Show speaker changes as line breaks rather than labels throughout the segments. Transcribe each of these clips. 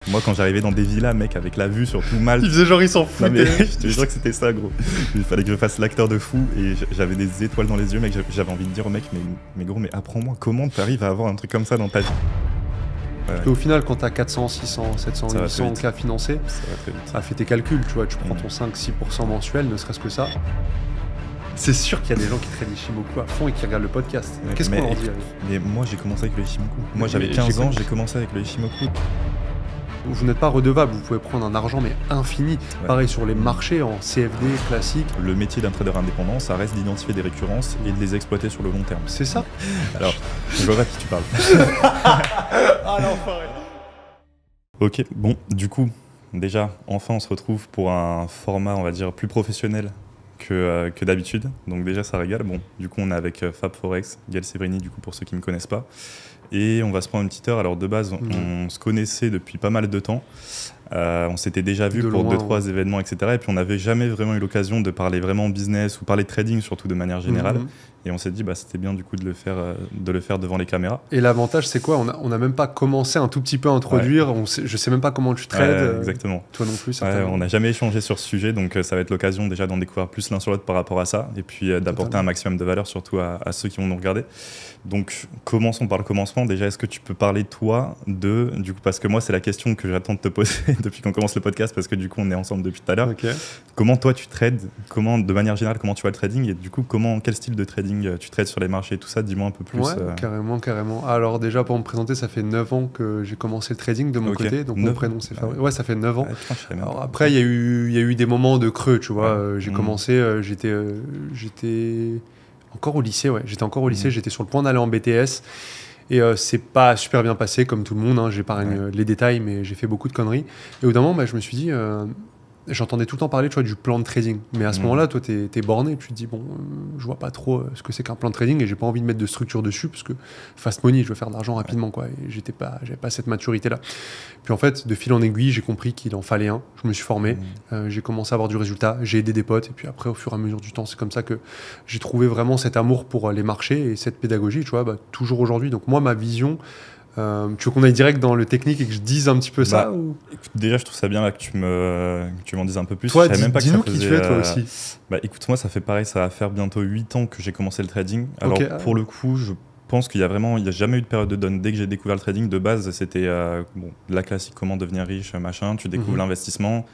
Moi, quand j'arrivais dans des villas, mec, avec la vue sur tout Malte.
Il faisait genre, il s'en foutait.
Je te jure que c'était ça, gros. Il fallait que je fasse l'acteur de fou et j'avais des étoiles dans les yeux, mec. J'avais envie de dire au mec, mais gros, mais apprends-moi comment t'arrives à avoir un truc comme ça dans ta vie.
Parce qu'au final, quand t'as 400, 600, 700, 800 cas financés, ça fait tes calculs, tu vois. Tu prends ton 5-6% mensuel, ne serait-ce que ça. C'est sûr qu'il y a des gens qui traitent Ishimoku à fond et qui regardent le podcast. Qu'est-ce qu'on leur dit?
Mais moi, j'ai commencé avec le Ishimoku. Moi, j'avais 15 ans, j'ai commencé avec le Ishimoku.
Vous n'êtes pas redevable, vous pouvez prendre un argent mais infini. Ouais. Pareil sur les marchés en CFD classique.
Le métier d'un trader indépendant, ça reste d'identifier des récurrences et de les exploiter sur le long terme.
C'est ça.
Alors, je vois pas de qui tu parles.
Ah l'enfoiré.
Ok, bon, du coup, déjà, enfin on se retrouve pour un format, on va dire, plus professionnel que d'habitude. Donc déjà, ça régale. Bon, du coup, on est avec Fab Forex, Gaël Sévrini, du coup, pour ceux qui ne me connaissent pas. Et on va se prendre une petite heure. Alors de base, on se connaissait depuis pas mal de temps. On s'était déjà vu pour 2-3 événements, etc. Et puis on n'avait jamais vraiment eu l'occasion de parler vraiment business ou parler trading, surtout de manière générale. Et on s'est dit, bah, c'était bien du coup de le faire devant les caméras.
Et l'avantage, c'est quoi? On n'a même pas commencé un tout petit peu à introduire. Ouais. Je sais même pas comment tu trades.
Exactement.
Toi non plus, certainement.
On n'a jamais échangé sur ce sujet, donc ça va être l'occasion déjà d'en découvrir plus l'un sur l'autre par rapport à ça. Et puis d'apporter un maximum de valeur, surtout à ceux qui vont nous regarder. Donc commençons par le commencement. Déjà, est-ce que tu peux parler toi du coup, parce que moi, c'est la question que j'attends de te poser depuis qu'on commence le podcast, parce que du coup, on est ensemble depuis tout à l'heure.
Okay.
Comment toi, tu trades? De manière générale, comment tu vois le trading? Et du coup, quel style de trading tu trades sur les marchés et tout ça? Dis-moi un peu plus.
Ouais, carrément. Alors déjà, pour me présenter, ça fait 9 ans que j'ai commencé le trading de mon côté. Donc mon prénom, c'est Fabrice. Ouais, ça fait 9 ans. Alors après, il y a eu des moments de creux, tu vois. J'ai commencé, j'étais encore au lycée, J'étais encore au lycée, j'étais sur le point d'aller en BTS. Et c'est pas super bien passé, comme tout le monde. J'épargne les détails, mais j'ai fait beaucoup de conneries. Et au bout d'un moment, je me suis dit... j'entendais tout le temps parler, tu vois, du plan de trading. Mais à ce moment-là, toi, t'es borné. Tu te dis, bon, je vois pas trop ce que c'est qu'un plan de trading et j'ai pas envie de mettre de structure dessus parce que fast money, je veux faire de l'argent rapidement, quoi. Et j'avais pas cette maturité-là. Puis en fait, de fil en aiguille, j'ai compris qu'il en fallait un. Je me suis formé. J'ai commencé à avoir du résultat. J'ai aidé des potes. Et puis après, au fur et à mesure du temps, c'est comme ça que j'ai trouvé vraiment cet amour pour les marchés et cette pédagogie, tu vois, toujours aujourd'hui. Donc moi, ma vision... tu veux qu'on aille direct dans le technique et que je dise un petit peu ça ou...
Écoute, déjà, je trouve ça bien là, que tu m'en dises un peu plus.
Toi, dis-nous qui tu es, toi aussi.
Écoute, moi, ça fait pareil, ça va faire bientôt 8 ans que j'ai commencé le trading. Alors, pour le coup, je pense qu'il y a jamais eu de période de down. Dès que j'ai découvert le trading, de base, c'était la classique, comment devenir riche, machin. Tu découvres l'investissement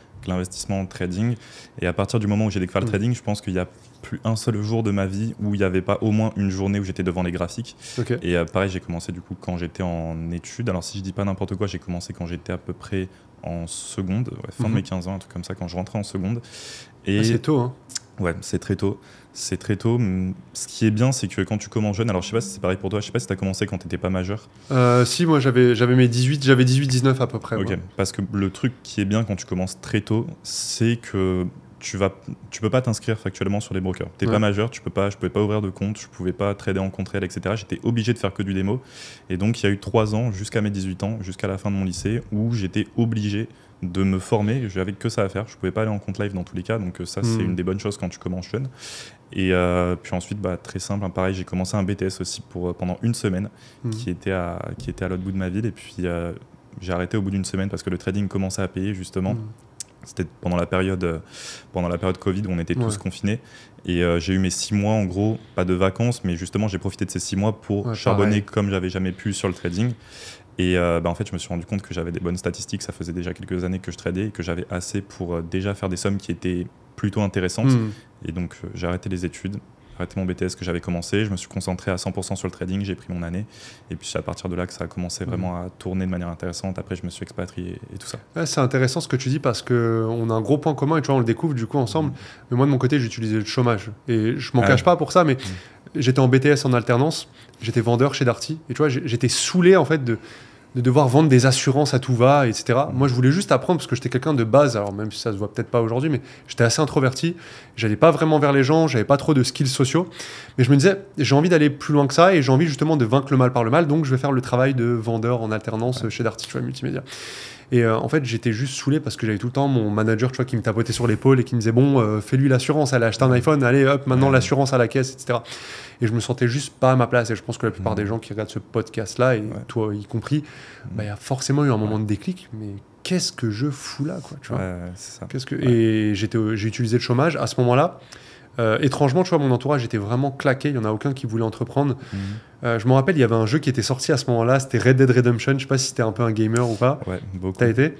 trading. Et à partir du moment où j'ai découvert le trading, je pense qu'il y a plus un seul jour de ma vie où il n'y avait pas au moins une journée où j'étais devant les graphiques. Et pareil, j'ai commencé du coup quand j'étais en études. Alors si je dis pas n'importe quoi, j'ai commencé quand j'étais à peu près en seconde, fin de mes 15 ans, un truc comme ça, quand je rentrais en seconde. Et
c'est tôt, hein.
Ouais, c'est très tôt. C'est très tôt. Ce qui est bien, c'est que quand tu commences jeune, alors je sais pas si c'est pareil pour toi, je sais pas si tu as commencé quand tu n'étais pas majeur.
Si, moi j'avais 18-19 à peu près.
Ok, parce que le truc qui est bien quand tu commences très tôt, c'est que tu peux pas t'inscrire factuellement sur les brokers. T'es pas majeur, je pouvais pas ouvrir de compte, je pouvais pas trader en compte réel, etc. J'étais obligé de faire que du démo. Et donc il y a eu 3 ans, jusqu'à mes 18 ans, jusqu'à la fin de mon lycée, où j'étais obligé de me former. J'avais que ça à faire. Je pouvais pas aller en compte live dans tous les cas. Donc ça, c'est une des bonnes choses quand tu commences jeune. Et puis ensuite, très simple, pareil, j'ai commencé un BTS aussi pendant une semaine, qui était à l'autre bout de ma ville. Et puis j'ai arrêté au bout d'une semaine parce que le trading commençait à payer justement. C'était pendant la période Covid où on était tous confinés. Et j'ai eu mes 6 mois, en gros, pas de vacances, mais justement, j'ai profité de ces 6 mois pour charbonner comme j'avais jamais pu sur le trading. Et en fait, je me suis rendu compte que j'avais des bonnes statistiques. Ça faisait déjà quelques années que je tradais et que j'avais assez pour déjà faire des sommes qui étaient plutôt intéressantes. Et donc, j'ai arrêté les études. Arrêté mon BTS que j'avais commencé, je me suis concentré à 100% sur le trading, j'ai pris mon année et puis c'est à partir de là que ça a commencé vraiment à tourner de manière intéressante. Après je me suis expatrié et tout ça.
Ouais, c'est intéressant ce que tu dis parce qu'on a un gros point commun et tu vois on le découvre du coup ensemble. Mais moi de mon côté j'utilisais le chômage et je m'en cache pas pour ça, mais j'étais en BTS en alternance, j'étais vendeur chez Darty et tu vois j'étais saoulé en fait de devoir vendre des assurances à tout va, etc. Moi, je voulais juste apprendre parce que j'étais quelqu'un de base, alors même si ça se voit peut-être pas aujourd'hui, mais j'étais assez introverti, j'allais pas vraiment vers les gens, j'avais pas trop de skills sociaux, mais je me disais, j'ai envie d'aller plus loin que ça et j'ai envie justement de vaincre le mal par le mal, donc je vais faire le travail de vendeur en alternance chez Darty, tu vois, multimédia. Et en fait, j'étais juste saoulé parce que j'avais tout le temps mon manager, tu vois, qui me tapotait sur l'épaule et qui me disait bon, fais-lui l'assurance, allez acheter un iPhone, allez hop, maintenant l'assurance à la caisse, etc. Et je me sentais juste pas à ma place. Et je pense que la plupart des gens qui regardent ce podcast-là, et toi y compris, il y a forcément eu un moment de déclic. Mais qu'est-ce que je fous là, quoi, tu vois.
C'est ça.
Et j'ai utilisé le chômage à ce moment-là. Étrangement, tu vois, mon entourage était vraiment claqué. Il n'y en a aucun qui voulait entreprendre. Je me rappelle, il y avait un jeu qui était sorti à ce moment-là. C'était Red Dead Redemption. Je ne sais pas si c'était un peu un gamer ou pas.
Ouais, beaucoup.
T'as été.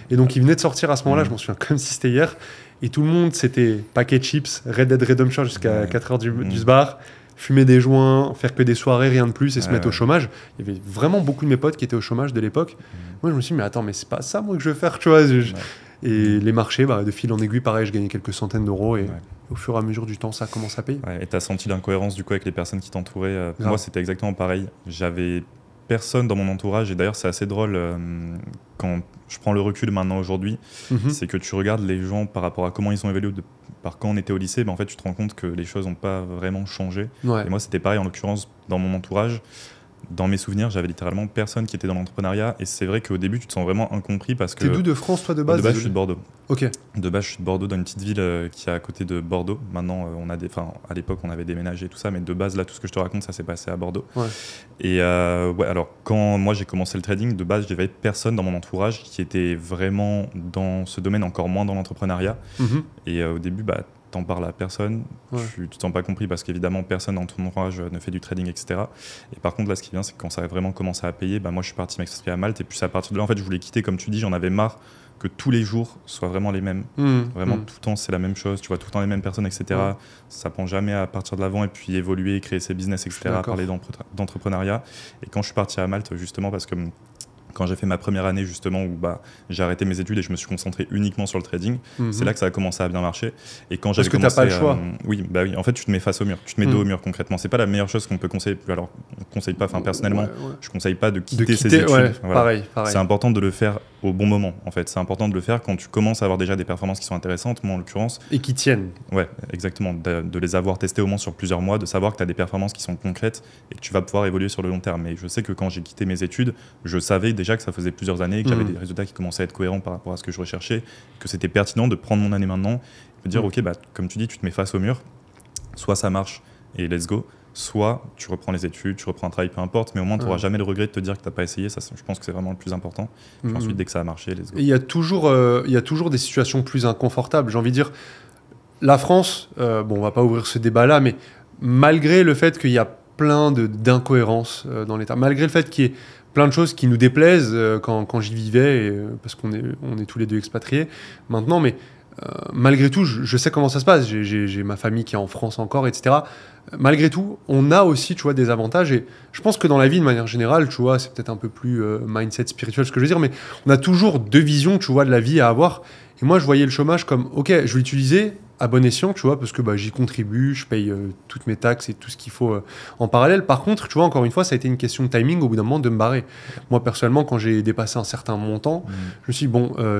Et donc, il venait de sortir à ce moment-là. Je m'en souviens comme si c'était hier. Et tout le monde, c'était paquet de chips, Red Dead Redemption jusqu'à 4h du bar, fumer des joints, faire que des soirées, rien de plus, et se mettre au chômage. Il y avait vraiment beaucoup de mes potes qui étaient au chômage de l'époque. Moi, je me suis dit, mais attends, mais c'est pas ça, moi, que je veux faire, tu vois. Et les marchés, de fil en aiguille, pareil, je gagnais quelques centaines d'euros. Et au fur et à mesure du temps, ça commence à payer.
Et tu as senti l'incohérence du coup avec les personnes qui t'entouraient. Moi, c'était exactement pareil. J'avais personne dans mon entourage. Et d'ailleurs, c'est assez drôle quand je prends le recul maintenant aujourd'hui. C'est que tu regardes les gens par rapport à comment ils ont évolué par quand on était au lycée. En fait, tu te rends compte que les choses n'ont pas vraiment changé. Et moi, c'était pareil en l'occurrence dans mon entourage. Dans mes souvenirs, j'avais littéralement personne qui était dans l'entrepreneuriat. Et c'est vrai qu'au début, tu te sens vraiment incompris parce que...
T'es d'où de France, toi, de base?
De base, je suis de Bordeaux.
Ok.
De base, je suis de Bordeaux, dans une petite ville qui est à côté de Bordeaux. Maintenant, à l'époque, on avait déménagé et tout ça. Mais de base, là, tout ce que je te raconte, ça s'est passé à Bordeaux. Et alors, quand moi, j'ai commencé le trading, de base, j'avais personne dans mon entourage qui était vraiment dans ce domaine, encore moins dans l'entrepreneuriat. Et au début, t'en parles à personne, tu te sens pas compris parce qu'évidemment personne dans ton entourage ne fait du trading, etc. Et par contre là, ce qui est bien, c'est que quand ça a vraiment commencé à payer, moi je suis parti m'expatrier à Malte et puis à partir de là, en fait, je voulais quitter, comme tu dis, j'en avais marre que tous les jours soient vraiment les mêmes. Vraiment tout le temps c'est la même chose, tu vois tout le temps les mêmes personnes, etc. Ça prend jamais à partir de l'avant et puis évoluer, créer ses business, etc. Parler d'entrepreneuriat. Et quand je suis parti à Malte, justement parce que quand j'ai fait ma première année justement où j'ai arrêté mes études et je me suis concentré uniquement sur le trading, c'est là que ça a commencé à bien marcher. Et quand j'avais
commencé, t'as pas le choix.
Oui, en fait tu te mets face au mur, tu te mets dos au mur concrètement. C'est pas la meilleure chose qu'on peut conseiller. Alors on conseille pas, personnellement, je conseille pas de quitter ses études.
Voilà. Pareil.
C'est important de le faire au bon moment en fait. C'est important de le faire quand tu commences à avoir déjà des performances qui sont intéressantes, moi en l'occurrence.
Et qui tiennent.
Ouais, exactement. De les avoir testées au moins sur plusieurs mois, de savoir que tu as des performances qui sont concrètes et que tu vas pouvoir évoluer sur le long terme. Mais je sais que quand j'ai quitté mes études, je savais déjà que ça faisait plusieurs années, que j'avais des résultats qui commençaient à être cohérents par rapport à ce que je recherchais, que c'était pertinent de prendre mon année maintenant et de dire ok, comme tu dis, tu te mets face au mur, soit ça marche et let's go, soit tu reprends les études, tu reprends un travail, peu importe, mais au moins tu n'auras jamais le regret de te dire que tu n'as pas essayé. Ça, je pense que c'est vraiment le plus important. Puis ensuite, dès que ça a marché, let's go.
Il y a toujours des situations plus inconfortables. J'ai envie de dire, la France, on va pas ouvrir ce débat-là, mais malgré le fait qu'il y a plein d'incohérences dans l'État, malgré le fait qu'il y ait plein de choses qui nous déplaisent quand j'y vivais, parce qu'on est tous les deux expatriés maintenant, mais malgré tout, je sais comment ça se passe. J'ai ma famille qui est en France encore, etc. Malgré tout, on a aussi, tu vois, des avantages. Et je pense que dans la vie, de manière générale, tu vois, c'est peut-être un peu plus mindset spirituel, ce que je veux dire, mais on a toujours deux visions, tu vois, de la vie à avoir. Et moi, je voyais le chômage comme, ok, je vais l'utiliser à bon escient, tu vois, parce que j'y contribue, je paye toutes mes taxes et tout ce qu'il faut en parallèle. Par contre, tu vois, encore une fois, ça a été une question de timing au bout d'un moment de me barrer. Moi, personnellement, quand j'ai dépassé un certain montant, je me suis dit,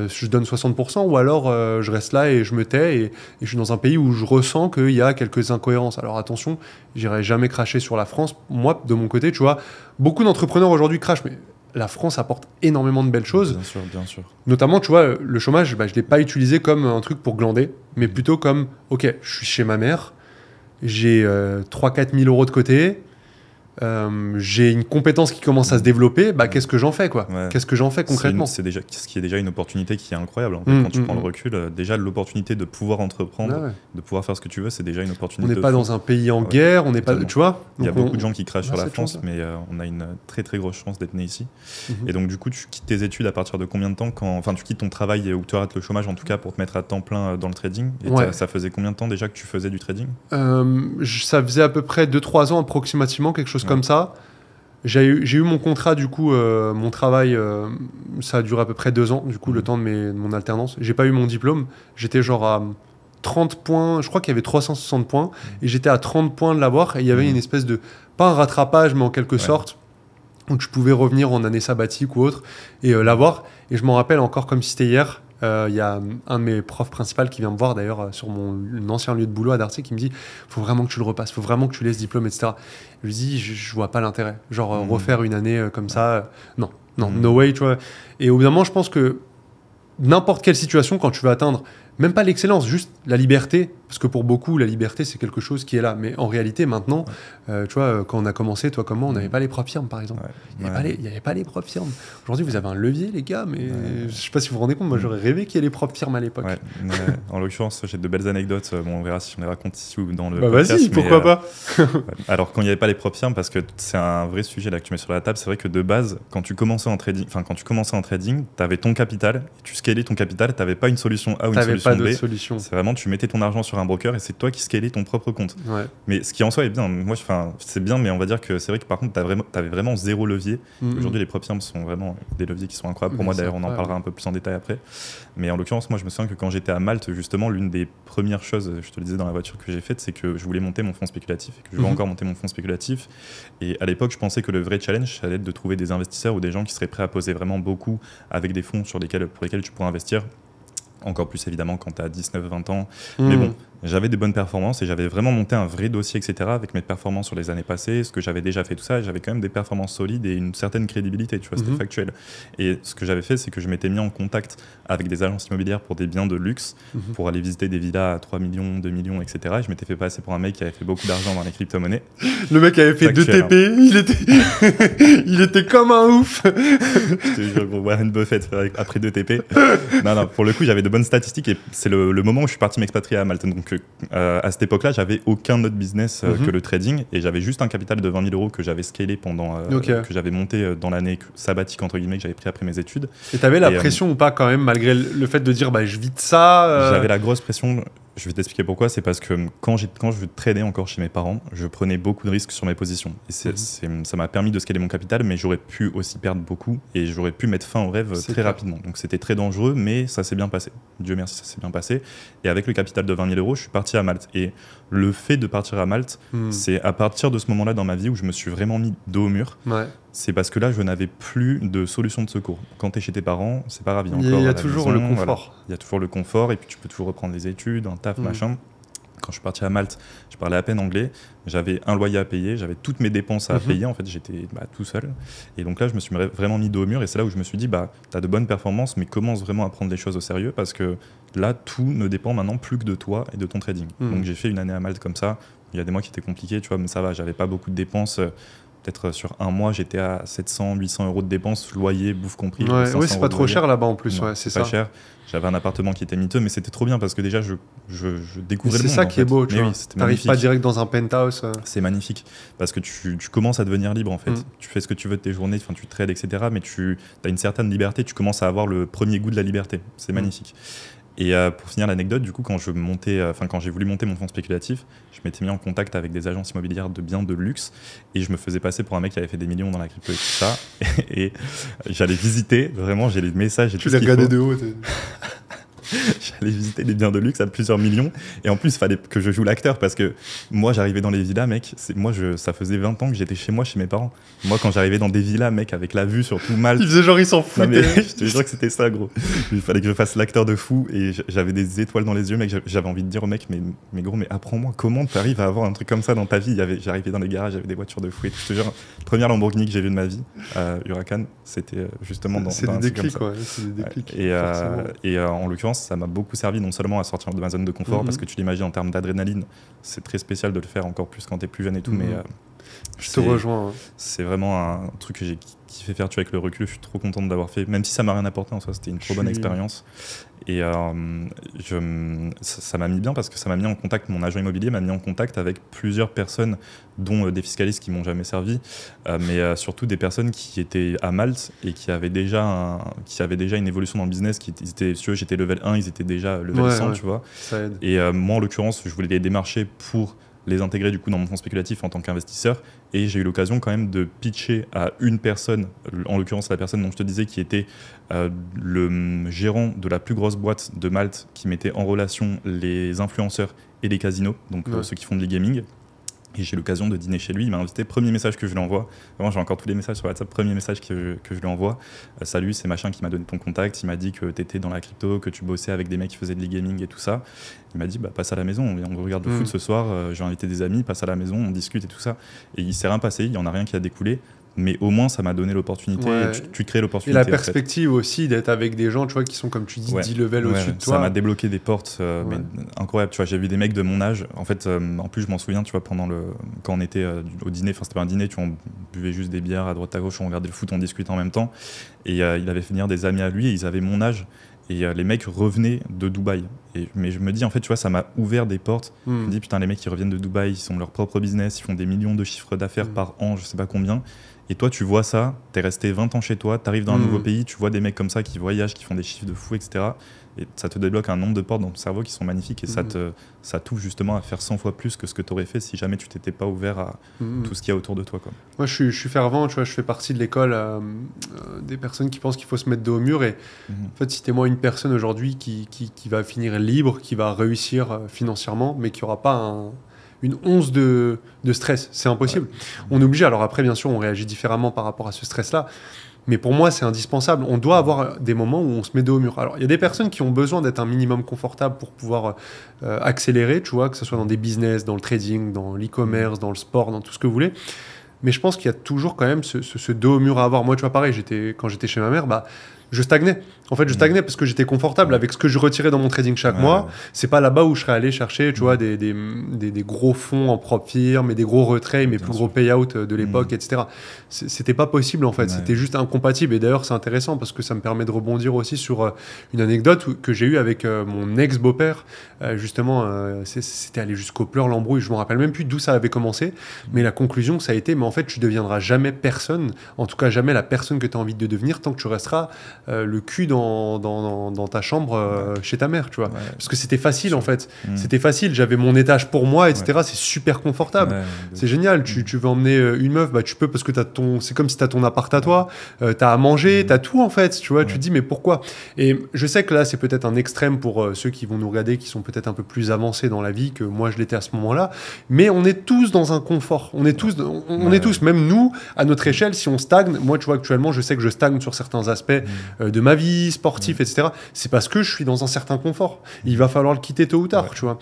je donne 60% ou alors je reste là et je me tais et je suis dans un pays où je ressens qu'il y a quelques incohérences. Alors attention, j'irai jamais cracher sur la France. Moi, de mon côté, tu vois, beaucoup d'entrepreneurs aujourd'hui crachent, mais la France apporte énormément de belles choses.
Bien sûr.
Notamment, tu vois, le chômage, je ne l'ai pas utilisé comme un truc pour glander, mais plutôt comme, ok, je suis chez ma mère, j'ai 3-4 000 euros de côté, j'ai une compétence qui commence à se développer, qu'est-ce que j'en fais, quoi ? Qu'est-ce que j'en fais concrètement ?
C'est déjà ce qui est déjà une opportunité qui est incroyable. En fait, quand tu prends le recul, déjà l'opportunité de pouvoir entreprendre, de pouvoir faire ce que tu veux, c'est déjà une opportunité.
On n'est pas dans un pays en guerre, on n'est pas, tu vois.
Il y a beaucoup de gens qui crachent sur la France, mais on a une très très grosse chance d'être né ici. Et donc du coup, tu quittes tes études à partir de combien de temps tu quittes ton travail ou tu arrêtes le chômage en tout cas pour te mettre à temps plein dans le trading. Et ça faisait combien de temps déjà que tu faisais du trading ?
Ça faisait à peu près 2-3 ans approximativement, quelque chose comme ça. J'ai eu mon contrat, du coup, mon travail, ça a duré à peu près 2 ans, du coup, le temps de mon alternance. J'ai pas eu mon diplôme, j'étais genre à 30 points, je crois qu'il y avait 360 points, et j'étais à 30 points de l'avoir, et il y avait une espèce de, pas un rattrapage, mais en quelque sorte, où je pouvais revenir en année sabbatique ou autre, et l'avoir. Et je m'en rappelle encore comme si c'était hier. Il y a un de mes profs principaux qui vient me voir d'ailleurs sur mon ancien lieu de boulot à Darty qui me dit faut vraiment que tu le repasses, faut vraiment que tu laisses diplôme, etc. Je lui dis je vois pas l'intérêt, genre refaire une année comme ça, no way, tu vois. Et au bout d'un moment, je pense que n'importe quelle situation, quand tu veux atteindre même pas l'excellence, juste la liberté, parce que pour beaucoup, la liberté, c'est quelque chose qui est là. Mais en réalité, maintenant, tu vois, quand on a commencé, toi comme moi, on n'avait pas les propres firmes, par exemple. Il n'y avait pas les propres firmes. Aujourd'hui, vous avez un levier, les gars, mais je ne sais pas si vous vous rendez compte, moi, j'aurais rêvé qu'il y ait les propres firmes à l'époque.
En l'occurrence, j'ai de belles anecdotes. Bon, on verra si on les raconte ici ou dans le
podcast. Vas-y, pourquoi pas.
Alors, quand il n'y avait pas les propres firmes, parce que c'est un vrai sujet là que tu mets sur la table, c'est vrai que de base, quand tu commençais en trading, tu avais ton capital, et tu scalais ton capital, tu n'avais pas une solution A ou une solution B. C'est vraiment, tu mettais ton argent sur un broker et c'est toi qui scalais ton propre compte. Mais ce qui en soi est bien. Moi, c'est bien, mais on va dire que c'est vrai que par contre, tu avais vraiment zéro levier. Aujourd'hui, les propres firmes sont vraiment des leviers qui sont incroyables pour moi. D'ailleurs, on en parlera un peu plus en détail après. Mais en l'occurrence, moi, je me souviens que quand j'étais à Malte, justement, l'une des premières choses, je te le disais dans la voiture, que j'ai faites, c'est que je voulais monter mon fonds spéculatif et que je voulais encore monter mon fonds spéculatif. Et à l'époque, je pensais que le vrai challenge, ça allait être de trouver des investisseurs ou des gens qui seraient prêts à poser vraiment beaucoup avec des fonds pour lesquels tu pourrais investir. Encore plus évidemment quand tu as 19-20 ans. Mais bon, j'avais des bonnes performances et j'avais vraiment monté un vrai dossier, etc. avec mes performances sur les années passées, ce que j'avais déjà fait, tout ça. Et j'avais quand même des performances solides et une certaine crédibilité, tu vois, c'était factuel. Et ce que j'avais fait, c'est que je m'étais mis en contact avec des agences immobilières pour des biens de luxe, pour aller visiter des villas à 3 millions, 2 millions, etc. Et je m'étais fait passer pour un mec qui avait fait beaucoup d'argent dans les crypto-monnaies.
Le mec avait fait 2 TP, il était comme un ouf.
Je te jure, gros, Warren Buffett après 2 TP. Non, pour le coup, j'avais de bonnes statistiques et c'est le moment où je suis parti m'expatrier à Malte. Donc à cette époque-là, j'avais aucun autre business que le trading et j'avais juste un capital de 20 000 € que j'avais scalé pendant que j'avais monté dans l'année sabbatique entre guillemets que j'avais pris après mes études.
Et t'avais la pression ou pas quand même malgré le fait de dire bah je vis de ça.
J'avais la grosse pression. Je vais t'expliquer pourquoi. C'est parce que quand je tradais encore chez mes parents, je prenais beaucoup de risques sur mes positions. Et ça m'a permis de scaler mon capital, mais j'aurais pu aussi perdre beaucoup et j'aurais pu mettre fin au rêve très rapidement. Donc c'était très dangereux, mais ça s'est bien passé. Dieu merci, ça s'est bien passé. Et avec le capital de 20 000 €, je suis parti à Malte. Et le fait de partir à Malte, c'est à partir de ce moment-là dans ma vie où je me suis vraiment mis dos au mur. C'est parce que là, je n'avais plus de solution de secours. Quand tu es chez tes parents, c'est pas grave. Il
y a toujours le confort.
Voilà. Il y a toujours le confort et puis tu peux toujours reprendre les études, un taf, machin. Quand je suis parti à Malte, je parlais à peine anglais. J'avais un loyer à payer, j'avais toutes mes dépenses à payer. En fait, j'étais tout seul. Et donc là, je me suis vraiment mis dos au mur. Et c'est là où je me suis dit, tu as de bonnes performances, mais commence vraiment à prendre les choses au sérieux parce que là, tout ne dépend maintenant plus que de toi et de ton trading. Donc j'ai fait une année à Malte comme ça. Il y a des mois qui étaient compliqués, tu vois, mais ça va. J'avais pas beaucoup de dépenses. Peut-être sur un mois, j'étais à 700, 800 € de dépenses, loyer, bouffe compris.
Oui, c'est pas trop cher là-bas en plus, c'est ça.
Pas cher. J'avais un appartement qui était miteux, mais c'était trop bien parce que déjà, je découvrais le monde.
C'est ça qui est beau, tu vois. T'arrives pas direct dans un penthouse.
C'est magnifique parce que tu commences à devenir libre en fait. Tu fais ce que tu veux de tes journées, tu trades, etc. Mais tu as une certaine liberté, tu commences à avoir le premier goût de la liberté. C'est magnifique. Et pour finir l'anecdote, du coup, quand j'ai voulu monter mon fonds spéculatif, je m'étais mis en contact avec des agences immobilières de biens de luxe et je me faisais passer pour un mec qui avait fait des millions dans la crypto et tout ça. Et j'allais visiter, vraiment, j'ai les messages et tout.
Tu les regardais de haut.
J'allais visiter des biens de luxe à plusieurs millions et en plus il fallait que je joue l'acteur parce que moi j'arrivais dans les villas mec, ça faisait 20 ans que j'étais chez moi, chez mes parents. Moi quand j'arrivais dans des villas mec avec la vue sur tout Malte,
il faisait genre il s'en foutait.
Je te jure que c'était ça gros. Il fallait que je fasse l'acteur de fou et j'avais des étoiles dans les yeux mec, j'avais envie de dire au mec mais gros mais apprends-moi comment tu arrives à avoir un truc comme ça dans ta vie. J'arrivais dans les garages, j'avais des voitures de fou et tout. Je te jure, la première Lamborghini que j'ai vue de ma vie, Huracan, c'était justement dans
c'est
un
des déclics quoi, c'est des déclics.
Et en l'occurrence ça m'a beaucoup servi non seulement à sortir de ma zone de confort, parce que tu l'imagines en termes d'adrénaline, c'est très spécial de le faire encore plus quand tu es plus jeune et tout, mais
je te rejoins.
C'est vraiment un truc que j'ai kiffé faire, tu vois, avec le recul, je suis trop content de l'avoir fait, même si ça m'a rien apporté en soi, c'était une trop bonne expérience. Et ça m'a mis bien parce que ça m'a mis en contact, mon agent immobilier m'a mis en contact avec plusieurs personnes, dont des fiscalistes qui m'ont jamais servi, mais surtout des personnes qui étaient à Malte et qui avaient déjà une évolution dans le business, j'étais level 1, ils étaient déjà level 100, tu vois.
Ça aide.
Et moi, en l'occurrence, je voulais les démarcher pour les intégrer du coup dans mon fonds spéculatif en tant qu'investisseur et j'ai eu l'occasion quand même de pitcher à une personne, en l'occurrence la personne dont je te disais qui était le gérant de la plus grosse boîte de Malte qui mettait en relation les influenceurs et les casinos, donc ceux qui font de l'e-gaming. Et j'ai eu l'occasion de dîner chez lui, il m'a invité, premier message que je lui envoie, vraiment j'ai encore tous les messages sur WhatsApp, premier message que je lui envoie, salut c'est machin qui m'a donné ton contact, il m'a dit que tu étais dans la crypto, que tu bossais avec des mecs qui faisaient de l'e-gaming et tout ça, il m'a dit passe à la maison, on regarde le foot ce soir, j'ai invité des amis, passe à la maison, on discute et tout ça, et il s'est rien passé, il n'y en a rien qui a découlé, mais au moins ça m'a donné l'opportunité.
Ouais.
Tu crées
Et
l'opportunité.
la perspective aussi d'être avec des gens, tu vois, qui sont, comme tu dis, 10 levels au-dessus de toi.
Ça m'a débloqué des portes mais incroyables. Tu vois, j'ai vu des mecs de mon âge. En fait, en plus, je m'en souviens, tu vois, quand on était au dîner, enfin, c'était pas un dîner, tu vois, on buvait juste des bières à droite à gauche, on regardait le foot, on discutait en même temps. Et il avait fait venir des amis à lui, et ils avaient mon âge. Et les mecs revenaient de Dubaï. Mais je me dis, en fait, tu vois, ça m'a ouvert des portes. Je me dis, putain, les mecs, ils reviennent de Dubaï, ils ont leur propre business, ils font des millions de chiffres d'affaires par an, je sais pas combien. Et toi, tu vois ça, t'es resté 20 ans chez toi, t'arrives dans un nouveau pays, tu vois des mecs comme ça qui voyagent, qui font des chiffres de fou, etc. Et ça te débloque un nombre de portes dans ton cerveau qui sont magnifiques. Et ça touche justement à faire 100 fois plus que ce que t'aurais fait si jamais tu t'étais pas ouvert à tout ce qu'il y a autour de toi, quoi.
Moi, je suis fervent, tu vois, je fais partie de l'école des personnes qui pensent qu'il faut se mettre dos au mur. Et en fait, citez-moi une personne aujourd'hui qui va finir libre, qui va réussir financièrement, mais qui n'aura pas une once de stress. C'est impossible. On est obligé. Alors après, bien sûr, on réagit différemment par rapport à ce stress-là. Mais pour moi, c'est indispensable. On doit avoir des moments où on se met dos au mur. Alors, il y a des personnes qui ont besoin d'être un minimum confortable pour pouvoir accélérer, tu vois, que ce soit dans des business, dans le trading, dans l'e-commerce, dans le sport, dans tout ce que vous voulez. Mais je pense qu'il y a toujours quand même ce dos au mur à avoir. Moi, tu vois, pareil, quand j'étais chez ma mère, je stagnais. En fait, je stagnais parce que j'étais confortable avec ce que je retirais dans mon trading chaque mois. C'est pas là-bas où je serais allé chercher, tu vois, des gros fonds en propre firme et des gros retraits, mes plus gros payouts de l'époque, etc. C'était pas possible, en fait. C'était juste incompatible. Et d'ailleurs, c'est intéressant parce que ça me permet de rebondir aussi sur une anecdote que j'ai eue avec mon ex-beau-père. Justement, c'était allé jusqu'aux pleurs, l'embrouille. Je me rappelle même plus d'où ça avait commencé. Mais la conclusion, ça a été, mais en fait, tu deviendras jamais personne. En tout cas, jamais la personne que tu as envie de devenir tant que tu resteras le cul dans ta chambre chez ta mère, tu vois. Parce que c'était facile, en fait. C'était facile. J'avais mon étage pour moi, etc. C'est super confortable. C'est génial. Tu veux emmener une meuf, tu peux parce que c'est comme si tu as ton appart à toi. Tu as à manger, tu as tout, en fait. Tu vois, tu te dis, mais pourquoi? Et je sais que là, c'est peut-être un extrême pour ceux qui vont nous regarder, qui sont peut-être un peu plus avancés dans la vie que moi, je l'étais à ce moment-là. Mais on est tous dans un confort. On est tous, même nous, à notre échelle, si on stagne, moi, tu vois, actuellement, je sais que je stagne sur certains aspects de ma vie, sportif, etc. C'est parce que je suis dans un certain confort. Il va falloir le quitter tôt ou tard, tu vois.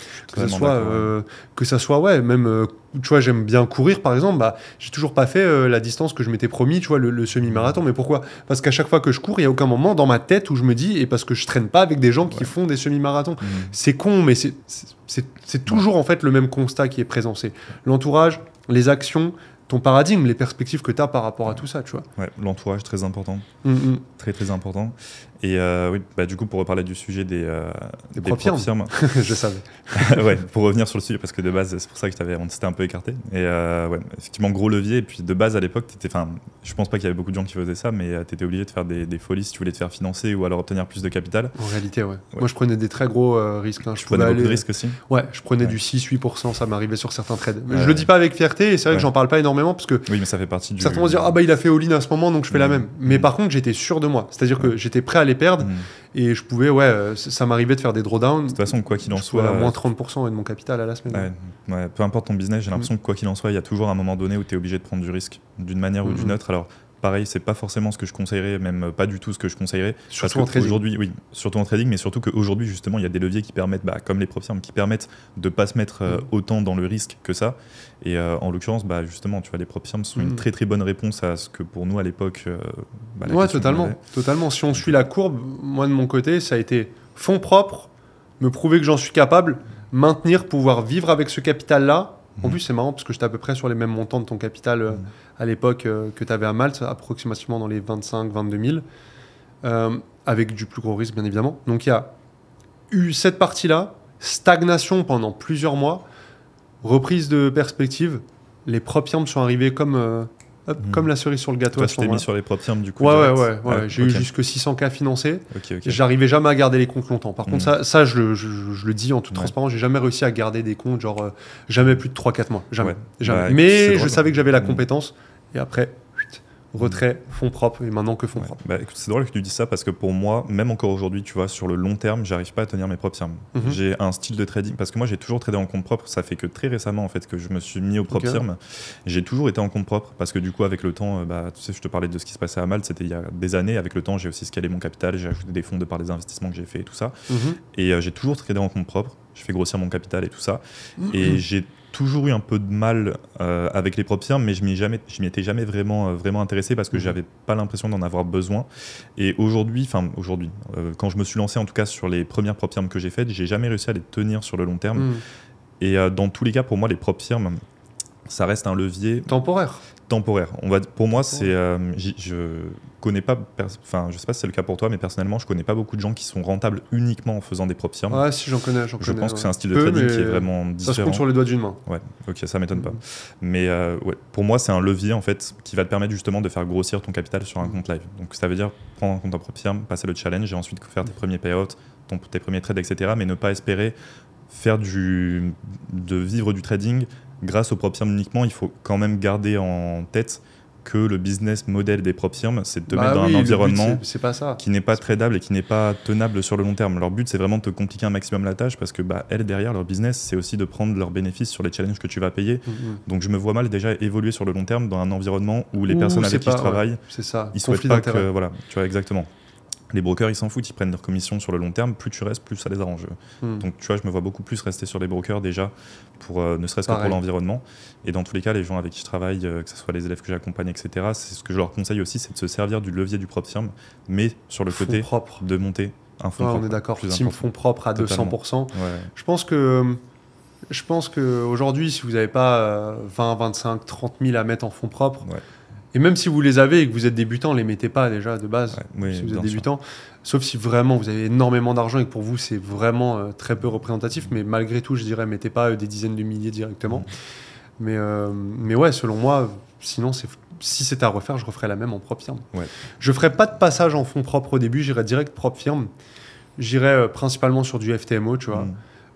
Que ça soit, même, tu vois, j'aime bien courir, par exemple, j'ai toujours pas fait la distance que je m'étais promis, tu vois, le semi-marathon. Mais pourquoi? Parce qu'à chaque fois que je cours, il y a aucun moment dans ma tête où je me dis, et parce que je traîne pas avec des gens qui font des semi-marathons. C'est con, mais c'est toujours, en fait, le même constat qui est présent. C'est l'entourage, les actions, ton paradigme, les perspectives que tu as par rapport à tout ça, tu vois.
Ouais, l'entourage, très important. Très, très important. Et oui, du coup, pour reparler du sujet des propres firmes.
Je savais.
Ouais, pour revenir sur le sujet, parce que de base, c'est pour ça que on s'était un peu écarté. Et effectivement, gros levier. Et puis de base, à l'époque, je pense pas qu'il y avait beaucoup de gens qui faisaient ça, mais tu étais obligé de faire des folies si tu voulais te faire financer ou alors obtenir plus de capital.
En réalité, ouais. Moi, je prenais des très gros risques.
Je prenais beaucoup de risques aussi.
Ouais, je prenais du 6-8%, ça m'arrivait sur certains trades. Je le dis pas avec fierté, et c'est vrai que j'en parle pas énormément, parce que
oui, mais ça fait partie du...
certains vont se dire, il a fait all-in à ce moment, donc je fais la même. Mais par contre, j'étais sûr de moi. C'est-à-dire que j'étais prêt à les perdre. Et je pouvais, ça m'arrivait de faire des drawdowns.
De toute façon, quoi qu'il en soit.
À moins 30% de mon capital à la semaine.
Peu importe ton business, j'ai l'impression que quoi qu'il en soit, il y a toujours un moment donné où tu es obligé de prendre du risque, d'une manière ou d'une autre. Alors, pareil, c'est pas forcément ce que je conseillerais, même pas du tout ce que je conseillerais.
Surtout en trading.
Aujourd'hui, oui, surtout en trading, mais surtout qu'aujourd'hui, justement, il y a des leviers qui permettent, comme les prop firms, qui permettent de pas se mettre autant dans le risque que ça. Et en l'occurrence, justement, tu vois, les prop firms sont une très très bonne réponse à ce que pour nous à l'époque.
Ouais, totalement. Si on suit la courbe, moi de mon côté, ça a été fonds propres, me prouver que j'en suis capable, maintenir, pouvoir vivre avec ce capital-là. En plus, c'est marrant parce que j'étais à peu près sur les mêmes montants de ton capital à l'époque que tu avais à Malte, approximativement dans les 25-22 000, avec du plus gros risque, bien évidemment. Donc, il y a eu cette partie-là, stagnation pendant plusieurs mois, reprise de perspective. Les prop firms sont arrivés comme la cerise sur le gâteau.
Toi, tu t'es mis sur les prop firms, du coup.
Ouais. J'ai eu jusque 600K financés. J'arrivais jamais à garder les comptes longtemps. Par contre, ça je le dis en toute transparence, j'ai jamais réussi à garder des comptes, genre jamais plus de 3-4 mois. Jamais. Mais je savais que j'avais la compétence. Et après, retrait, fonds propres, et maintenant que fonds propres.
Écoute, c'est drôle que tu dises ça parce que pour moi, même encore aujourd'hui, tu vois, sur le long terme, j'arrive pas à tenir mes propres firmes. J'ai un style de trading, parce que moi j'ai toujours tradé en compte propre, ça fait que très récemment en fait que je me suis mis aux propres firmes. J'ai toujours été en compte propre parce que du coup avec le temps, tu sais, je te parlais de ce qui se passait à Malte, c'était il y a des années, avec le temps j'ai aussi scalé mon capital, j'ai ajouté des fonds de par les investissements que j'ai fait et tout ça. Et j'ai toujours tradé en compte propre. je fais grossir mon capital et tout ça. Et j'ai toujours eu un peu de mal avec les prop firms, mais je m'y étais jamais vraiment intéressé parce que j'avais pas l'impression d'en avoir besoin. Et aujourd'hui, quand je me suis lancé en tout cas sur les premières prop firms que j'ai faites, j'ai jamais réussi à les tenir sur le long terme. Et dans tous les cas, pour moi, les prop firms, ça reste un levier
temporaire.
Pour moi, c'est, je connais pas, je sais pas si c'est le cas pour toi, mais personnellement, je connais pas beaucoup de gens qui sont rentables uniquement en faisant des prop firms.
Ah si, j'en connais.
Je pense que c'est un style de trading qui est vraiment différent.
Ça se compte sur les doigts d'une main.
Ouais, ok, ça m'étonne pas. Mais pour moi, c'est un levier en fait qui va te permettre justement de faire grossir ton capital sur un compte live. Donc ça veut dire prendre un compte en prop firm, passer le challenge et ensuite faire tes premiers payouts, tes premiers trades, etc. Mais ne pas espérer de vivre du trading grâce aux prop firms uniquement. Il faut quand même garder en tête que le business model des prop firms, c'est de te mettre dans un environnement qui n'est pas tradable et qui n'est pas tenable sur le long terme. Leur but, c'est vraiment de te compliquer un maximum la tâche parce que elles, derrière, leur business, c'est aussi de prendre leurs bénéfices sur les challenges que tu vas payer. Donc je me vois mal déjà évoluer sur le long terme dans un environnement où les personnes avec qui je travaille, ils souhaitent pas que... Voilà, tu vois, exactement. Les brokers, ils s'en foutent, ils prennent leur commission sur le long terme. Plus tu restes, plus ça les arrange. Donc, tu vois, je me vois beaucoup plus rester sur les brokers déjà, ne serait-ce que pour l'environnement. Et dans tous les cas, les gens avec qui je travaille, que ce soit les élèves que j'accompagne, etc., c'est ce que je leur conseille aussi, c'est de se servir du levier du prop firm, mais sur le côté de monter un fonds propre.
On est d'accord, team fonds propre à 200%. Je pense qu'aujourd'hui, si vous n'avez pas 20, 25, 30 000 à mettre en fonds propres, et même si vous les avez et que vous êtes débutant, les mettez pas déjà de base, si vous êtes débutant. Sauf si vraiment vous avez énormément d'argent et que pour vous c'est vraiment très peu représentatif. Mais malgré tout, je dirais, mettez pas des dizaines de milliers directement. Mais ouais, selon moi, sinon, si c'était à refaire, je referais la même en prop firm. Je ferais pas de passage en fonds propres au début, j'irais direct prop firm. J'irais principalement sur du FTMO, tu vois.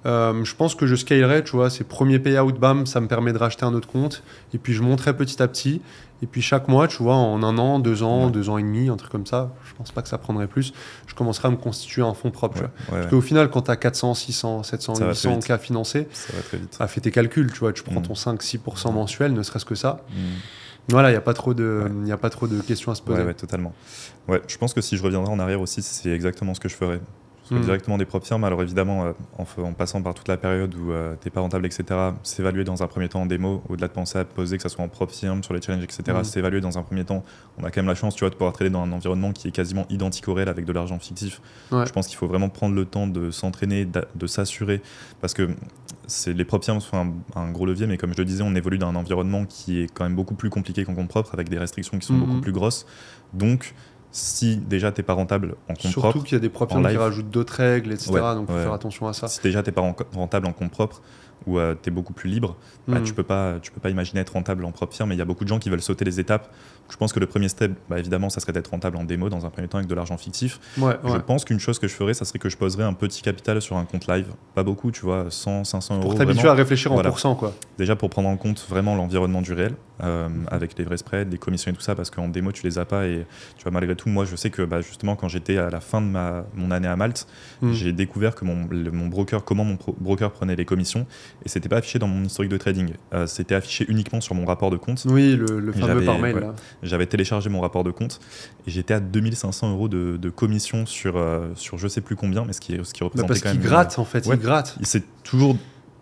Je pense que je scalerais, tu vois, ces premiers payouts, bam, ça me permet de racheter un autre compte. Et puis je monterai petit à petit. Et puis chaque mois, tu vois, en 1 an, 2 ans, 2 ans et demi, un truc comme ça, je pense pas que ça prendrait plus, je commencerai à me constituer un fonds propre. Parce qu'au final, quand tu as 400, 600, 700, 800 cas financés, fais tes calculs, tu vois, tu prends ton 5-6% mensuel, ne serait-ce que ça. Voilà, il n'y a pas trop de questions à se poser.
Ouais, totalement. Ouais, je pense que si je reviendrai en arrière aussi, c'est exactement ce que je ferais. Directement des prop firms. Alors évidemment, en passant par toute la période où t'es pas rentable, etc., s'évaluer dans un premier temps en démo, au-delà de penser à poser, que ce soit en prop firm, sur les challenges, etc., s'évaluer dans un premier temps. On a quand même la chance, tu vois, de pouvoir trader dans un environnement qui est quasiment identique au réel avec de l'argent fictif. Je pense qu'il faut vraiment prendre le temps de s'entraîner, de s'assurer, parce que les prop firms sont un gros levier, mais comme je le disais, on évolue dans un environnement qui est quand même beaucoup plus compliqué qu'en compte propre, avec des restrictions qui sont beaucoup plus grosses. Donc si déjà t'es pas rentable en compte propre,
surtout qu'il y a des prop firms qui rajoutent d'autres règles, etc. Donc faut faire attention à ça.
Si déjà t'es pas rentable en compte propre ou t'es beaucoup plus libre, tu peux pas imaginer être rentable en prop firm. Mais il y a beaucoup de gens qui veulent sauter les étapes. Donc, je pense que le premier step, évidemment, ça serait d'être rentable en démo dans un premier temps avec de l'argent fictif. Je pense qu'une chose que je ferais, ça serait que je poserais un petit capital sur un compte live, pas beaucoup, tu vois, 100, 500 euros.
Pour t'habituer à réfléchir en pourcent, quoi.
Déjà pour prendre en compte vraiment l'environnement du réel, avec les vrais spreads, les commissions et tout ça, parce qu'en démo tu les as pas. Et tu vois, malgré tout, moi je sais que justement quand j'étais à la fin de mon année à Malte, j'ai découvert que mon broker prenait les commissions, et c'était pas affiché dans mon historique de trading. C'était affiché uniquement sur mon rapport de compte.
Oui, le fameux par mail. Là.
J'avais téléchargé mon rapport de compte et j'étais à 2500 euros de commission sur je sais plus combien, mais ce qui représentait
parce
quand même...
qu'il gratte, en fait, il gratte.
C'est toujours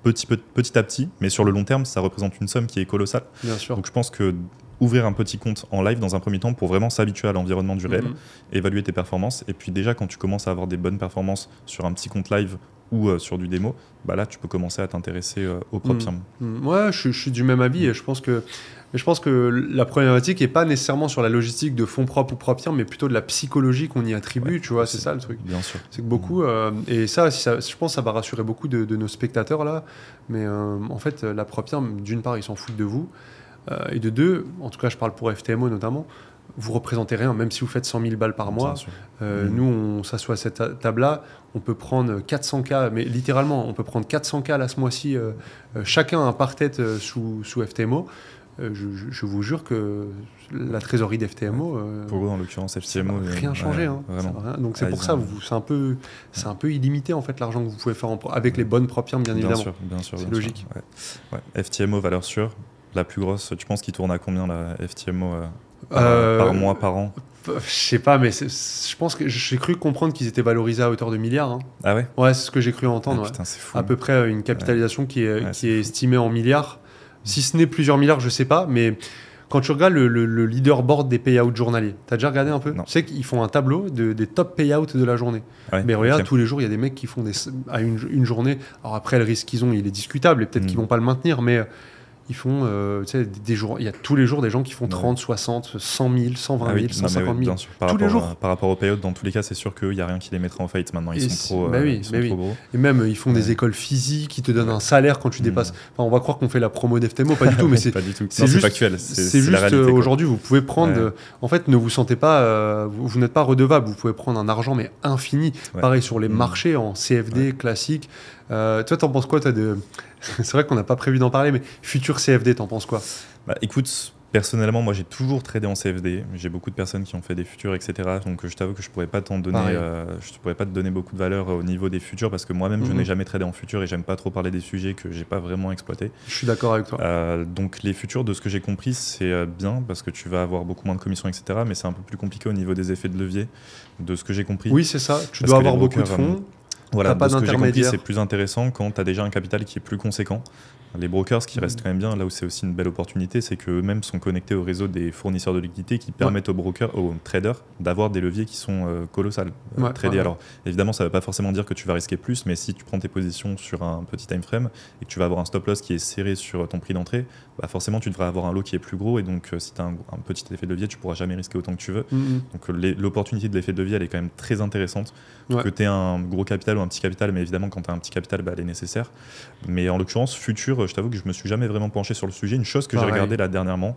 petit à petit, mais sur le long terme, ça représente une somme qui est colossale.
Bien sûr.
Donc je pense que ouvrir un petit compte en live dans un premier temps pour vraiment s'habituer à l'environnement du réel, évaluer tes performances, et puis déjà quand tu commences à avoir des bonnes performances sur un petit compte live ou sur du démo, là tu peux commencer à t'intéresser aux prop firms.
Ouais, je suis du même avis, et je pense que la problématique n'est pas nécessairement sur la logistique de fonds propres ou prop firm, mais plutôt de la psychologie qu'on y attribue, tu vois, c'est ça le truc.
Bien sûr.
C'est que beaucoup, et ça, je pense que ça va rassurer beaucoup de nos spectateurs là, mais en fait, la prop firm, d'une part, ils s'en foutent de vous, et de deux, en tout cas je parle pour FTMO notamment, vous représentez rien, même si vous faites 100 000 balles par mois. Nous, on s'assoit à cette table-là, on peut prendre 400K, mais littéralement, on peut prendre 400K là ce mois-ci, chacun un par tête sous FTMO. Je vous jure que la trésorerie d'FTMO...
pour vous, en l'occurrence, FTMO...
rien changé. Donc c'est pour ça, c'est un peu illimité, en fait, l'argent que vous pouvez faire avec les bonnes prop firms, bien évidemment.
Bien sûr.
C'est logique.
FTMO, valeur sûre, la plus grosse, tu penses qu'il tourne à combien, la FTMO par mois, par an?
Je sais pas, mais je pense que j'ai cru comprendre qu'ils étaient valorisés à hauteur de milliards. Hein.
Ah ouais?
Ouais, c'est ce que j'ai cru entendre. Ouais.
Putain, c'est fou.
À peu près une capitalisation qui est
c'est
estimée en milliards. Si ce n'est plusieurs milliards, je sais pas, mais quand tu regardes le leaderboard des payouts journaliers, t'as déjà regardé un peu?
Non.
Tu sais qu'ils font un tableau des top payouts de la journée.
Ouais,
Mais regarde,
ok.
tous les jours, il y a des mecs qui font à une journée. Alors après, le risque qu'ils ont, il est discutable et peut-être qu'ils vont pas le maintenir, mais ils font tu sais, des jours. Il y a tous les jours des gens qui font 30, 60, 100 000, 120 000, 150 000.
Bien sûr.
Tous les jours.
Par rapport aux payouts, dans tous les cas, c'est sûr qu'il n'y a rien qui les mettra en faillite maintenant. Ils sont trop, ils sont trop gros.
Et même, ils font des écoles physiques, ils te donnent un salaire quand tu dépasses. Enfin, on va croire qu'on fait la promo d'FTMO, pas du tout, mais c'est
pas du tout.
C'est juste
factuel.
C'est juste
la réalité,
aujourd'hui, vous pouvez prendre. En fait, ne vous sentez pas. Vous n'êtes pas redevable. Vous pouvez prendre un argent, mais infini.
Ouais.
Pareil sur les marchés en CFD classique. Toi, t'en penses quoi, C'est vrai qu'on n'a pas prévu d'en parler, mais futur CFD, t'en penses quoi?
Bah, écoute, personnellement, moi j'ai toujours tradé en CFD. J'ai beaucoup de personnes qui ont fait des futurs, etc. Donc je t'avoue que je pourrais pas t'en donner, je pourrais pas te donner beaucoup de valeur au niveau des futurs parce que moi-même je n'ai jamais tradé en futurs et j'aime pas trop parler des sujets que j'ai pas vraiment exploités.
Je suis d'accord avec toi.
Donc les futurs, de ce que j'ai compris, c'est bien parce que tu vas avoir beaucoup moins de commissions, etc. Mais c'est un peu plus compliqué au niveau des effets de levier, de ce que j'ai compris.
Oui, c'est ça. Tu dois avoir beaucoup de fonds.
Voilà,
pas
de ce que j'ai compris,
d'intermédiaire.
c'est plus intéressant quand tu as déjà un capital qui est plus conséquent. Les brokers, ce qui reste quand même bien, là où c'est aussi une belle opportunité, c'est qu'eux-mêmes sont connectés au réseau des fournisseurs de liquidités qui permettent aux brokers, aux traders, d'avoir des leviers qui sont colossales. Trader. Alors, évidemment, ça ne veut pas forcément dire que tu vas risquer plus, mais si tu prends tes positions sur un petit time frame et que tu vas avoir un stop loss qui est serré sur ton prix d'entrée, bah forcément, tu devrais avoir un lot qui est plus gros. Et donc, si tu as un petit effet de levier, tu ne pourras jamais risquer autant que tu veux. Donc, l'opportunité de l'effet de levier, elle est quand même très intéressante. Que tu aies un gros capital ou un petit capital, mais évidemment, quand tu as un petit capital, bah, elle est nécessaire. Mais en l'occurrence, futur, je t'avoue que je me suis jamais vraiment penché sur le sujet. Une chose que j'ai regardée là dernièrement,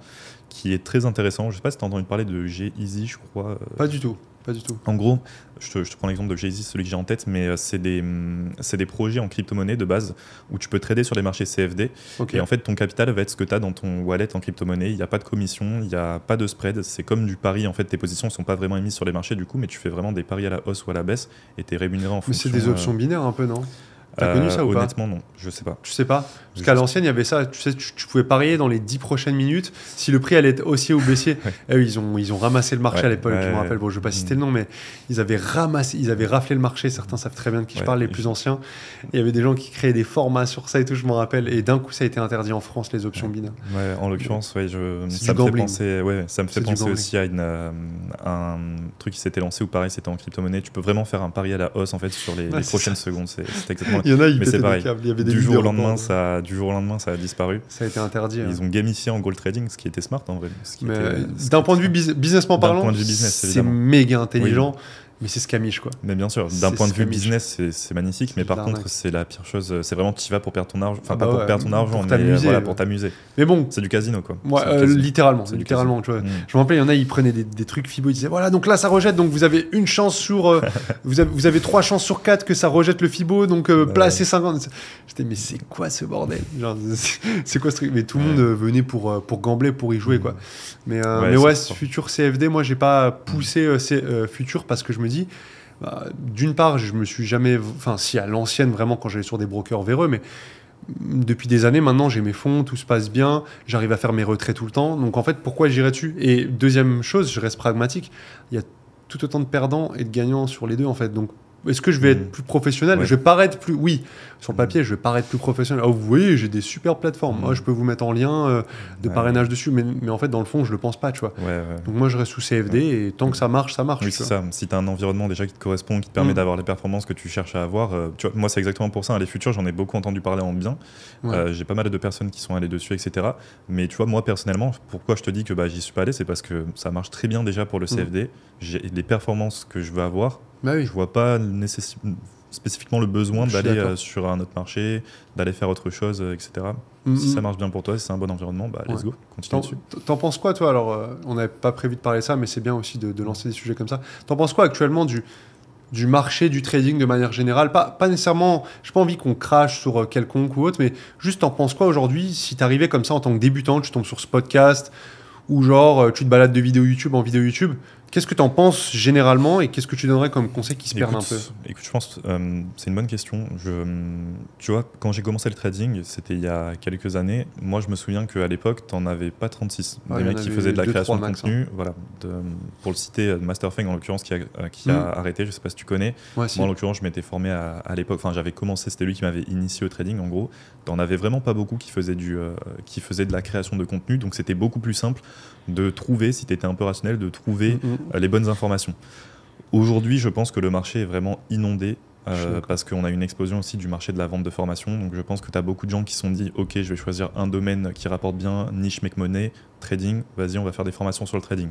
qui est très intéressant, je sais pas si tu as entendu parler de G-Easy, je crois.
Pas du tout. Pas du tout.
En gros, je te prends l'exemple de G-Easy, celui que j'ai en tête, mais c'est des projets en crypto-monnaie de base où tu peux trader sur les marchés CFD. Et en fait, ton capital va être ce que tu as dans ton wallet en crypto-monnaie. Il n'y a pas de commission, il n'y a pas de spread. C'est comme du pari. En fait, tes positions ne sont pas vraiment émises sur les marchés du coup, mais tu fais vraiment des paris à la hausse ou à la baisse et tu es rémunéré en fonction.
Mais c'est des options binaires un peu, non? T'as connu ça ou pas?
Honnêtement, non, je sais pas.
Tu sais pas? Parce qu'à l'ancienne, il y avait ça. Tu sais, tu pouvais parier dans les 10 prochaines minutes si le prix allait être haussier ou baissier. Ils ont ramassé le marché à l'époque. Je me rappelle, bon, je vais pas citer le nom, mais ils avaient raflé le marché. Certains savent très bien de qui je parle, les plus anciens. Il y avait des gens qui créaient des formats sur ça et tout, je m'en rappelle. Et d'un coup, ça a été interdit en France, les options binaires.
En l'occurrence, ça me fait penser aussi à un truc qui s'était lancé où pareil, c'était en crypto-monnaie. Tu peux vraiment faire un pari à la hausse en fait sur les prochaines secondes. C'est exactement.
Il y en a, ils
pétaient
des câbles. Il y avait des
du jour au lendemain, ça a disparu.
Ça a été interdit.
Ils ont gamifié en gold trading, ce qui était smart en vrai.
D'un point de vue businessment parlant, c'est méga intelligent. Oui. Mais c'est scamiche quoi.
Mais bien sûr, d'un point de vue business, c'est magnifique, mais par contre, c'est la pire chose. C'est vraiment tu y vas pour perdre ton argent. Enfin, pas pour perdre ton argent, mais voilà, pour t'amuser.
Mais bon.
C'est du casino quoi.
Littéralement. Tu vois. Je me rappelle, il y en a, ils prenaient des trucs Fibo, ils disaient voilà, donc là ça rejette, donc vous avez une chance sur. vous avez 3 chances sur 4 que ça rejette le Fibo, donc placez 50. J'étais, mais c'est quoi ce bordel? Genre, c'est quoi ce truc? Mais tout le monde venait pour gambler, pour y jouer quoi. Mais futur CFD, moi j'ai pas poussé futur parce que je me dis, d'une part, je me suis jamais, enfin si à l'ancienne vraiment quand j'allais sur des brokers véreux, mais depuis des années maintenant j'ai mes fonds, tout se passe bien, j'arrive à faire mes retraits tout le temps, donc en fait pourquoi j'irais dessus? Et deuxième chose, je reste pragmatique, il y a tout autant de perdants et de gagnants sur les deux en fait, donc est-ce que je vais être plus professionnel? Je vais paraître plus... Oui, sur le papier, je vais paraître plus professionnel. Oh, vous voyez, j'ai des super plateformes. Moi, je peux vous mettre en lien de parrainage dessus. Mais en fait, dans le fond, je le pense pas, tu vois. Donc moi, je reste sous CFD et tant que ça marche, ça marche.
Oui, c'est ça. Si tu as un environnement déjà qui te correspond, qui te permet d'avoir les performances que tu cherches à avoir, tu vois, moi, c'est exactement pour ça. Les futurs, j'en ai beaucoup entendu parler en bien. J'ai pas mal de personnes qui sont allées dessus, etc. Mais tu vois, moi, personnellement, pourquoi je te dis que j'y suis pas allé, c'est parce que ça marche très bien déjà pour le CFD. J'ai les performances que je veux avoir. Je vois pas spécifiquement le besoin d'aller sur un autre marché, d'aller faire autre chose, etc. Si ça marche bien pour toi, si c'est un bon environnement, let's go, continue dessus.
T'en penses quoi, toi? Alors, on n'avait pas prévu de parler de ça, mais c'est bien aussi de lancer des sujets comme ça. T'en penses quoi actuellement du marché du trading de manière générale? Pas nécessairement, j'ai pas envie qu'on crache sur quelconque ou autre, mais juste t'en penses quoi aujourd'hui si t'arrivais comme ça en tant que débutant, tu tombes sur ce podcast, ou genre tu te balades de vidéo YouTube en vidéo YouTube, Qu'est-ce que tu en penses généralement et qu'est-ce que tu donnerais comme conseil qui se perdent un peu?
Écoute, je pense c'est une bonne question. Tu vois, quand j'ai commencé le trading, c'était il y a quelques années. Moi, je me souviens qu'à l'époque, tu n'en avais pas 36. Des mecs qui faisaient de la création de contenu. Voilà, pour le citer, Masterfang en l'occurrence, qui a arrêté. Je ne sais pas si tu connais.
Ouais,
Moi, en l'occurrence, je m'étais formé à l'époque. Enfin, j'avais commencé, c'était lui qui m'avait initié au trading en gros. Tu n'en avais vraiment pas beaucoup qui faisaient de la création de contenu. Donc, c'était beaucoup plus simple de trouver, si tu étais un peu rationnel, de trouver les bonnes informations. Aujourd'hui, je pense que le marché est vraiment inondé parce qu'on a une explosion aussi du marché de la vente de formation. Donc je pense que tu as beaucoup de gens qui se sont dit « Ok, je vais choisir un domaine qui rapporte bien, niche make money, trading, vas-y, on va faire des formations sur le trading. »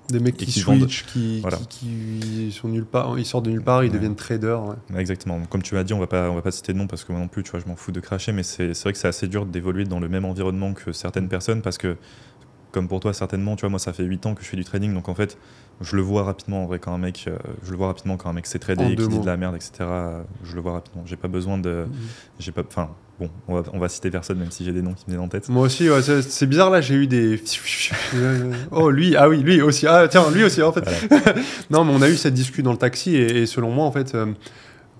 Des mecs qui switchent, qui sont nulle part, ils sortent de nulle part, ils deviennent traders. Ouais.
Exactement. Comme tu m'as dit, on va pas citer de nom parce que moi non plus, tu vois, je m'en fous de cracher, mais c'est vrai que c'est assez dur d'évoluer dans le même environnement que certaines personnes parce que comme pour toi certainement, tu vois, moi ça fait 8 ans que je fais du trading, donc en fait je le vois rapidement en vrai quand un mec sait trader et qui dit de la merde, etc. Je le vois rapidement. J'ai pas besoin de, enfin bon, on va citer personne même si j'ai des noms qui me viennent en tête.
Moi aussi, ouais, c'est bizarre là, j'ai eu des. Oh lui, ah oui, lui aussi, ah tiens, lui aussi en fait. Voilà. Non, mais on a eu cette discussion dans le taxi et selon moi en fait,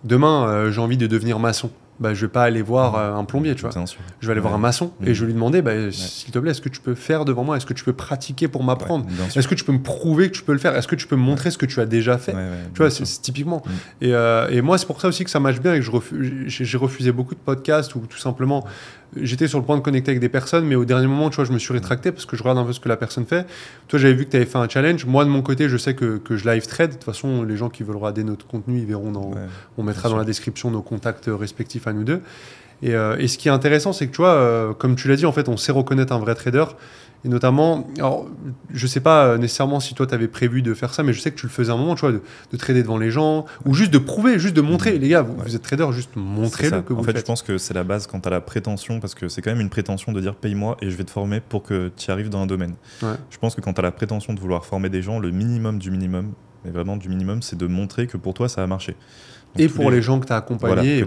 demain j'ai envie de devenir maçon. Bah, je vais pas aller voir un plombier, tu vois. Je vais aller voir un maçon et je vais lui demander, s'il te plaît, est-ce que tu peux faire devant moi? Est-ce que tu peux pratiquer pour m'apprendre? Est-ce que tu peux me prouver que tu peux le faire? Est-ce que tu peux me montrer ce que tu as déjà fait? Tu vois, c'est typiquement. Et moi, c'est pour ça aussi que ça marche bien et que j'ai refusé beaucoup de podcasts ou tout simplement, j'étais sur le point de connecter avec des personnes, mais au dernier moment, tu vois, je me suis rétracté parce que je regarde un peu ce que la personne fait. Toi, j'avais vu que tu avais fait un challenge. Moi, de mon côté, je sais que je live trade. De toute façon, les gens qui veulent regarder notre contenu, ils verront on mettra dans la description nos contacts respectifs à nous deux. Et ce qui est intéressant, c'est que tu vois, comme tu l'as dit, en fait, on sait reconnaître un vrai trader. Et notamment, alors, je sais pas nécessairement si toi, tu avais prévu de faire ça, mais je sais que tu le faisais à un moment, tu vois, de trader devant les gens, ou juste de prouver, juste de montrer. Les gars, vous êtes trader, juste montrez-le que vous faites.
En fait, je pense que c'est la base quand tu as la prétention, parce que c'est quand même une prétention de dire paye-moi et je vais te former pour que tu y arrives dans un domaine. Ouais. Je pense que quand tu as la prétention de vouloir former des gens, le minimum du minimum, mais vraiment du minimum, c'est de montrer que pour toi, ça a marché. Donc,
et pour les gens que tu as accompagnés,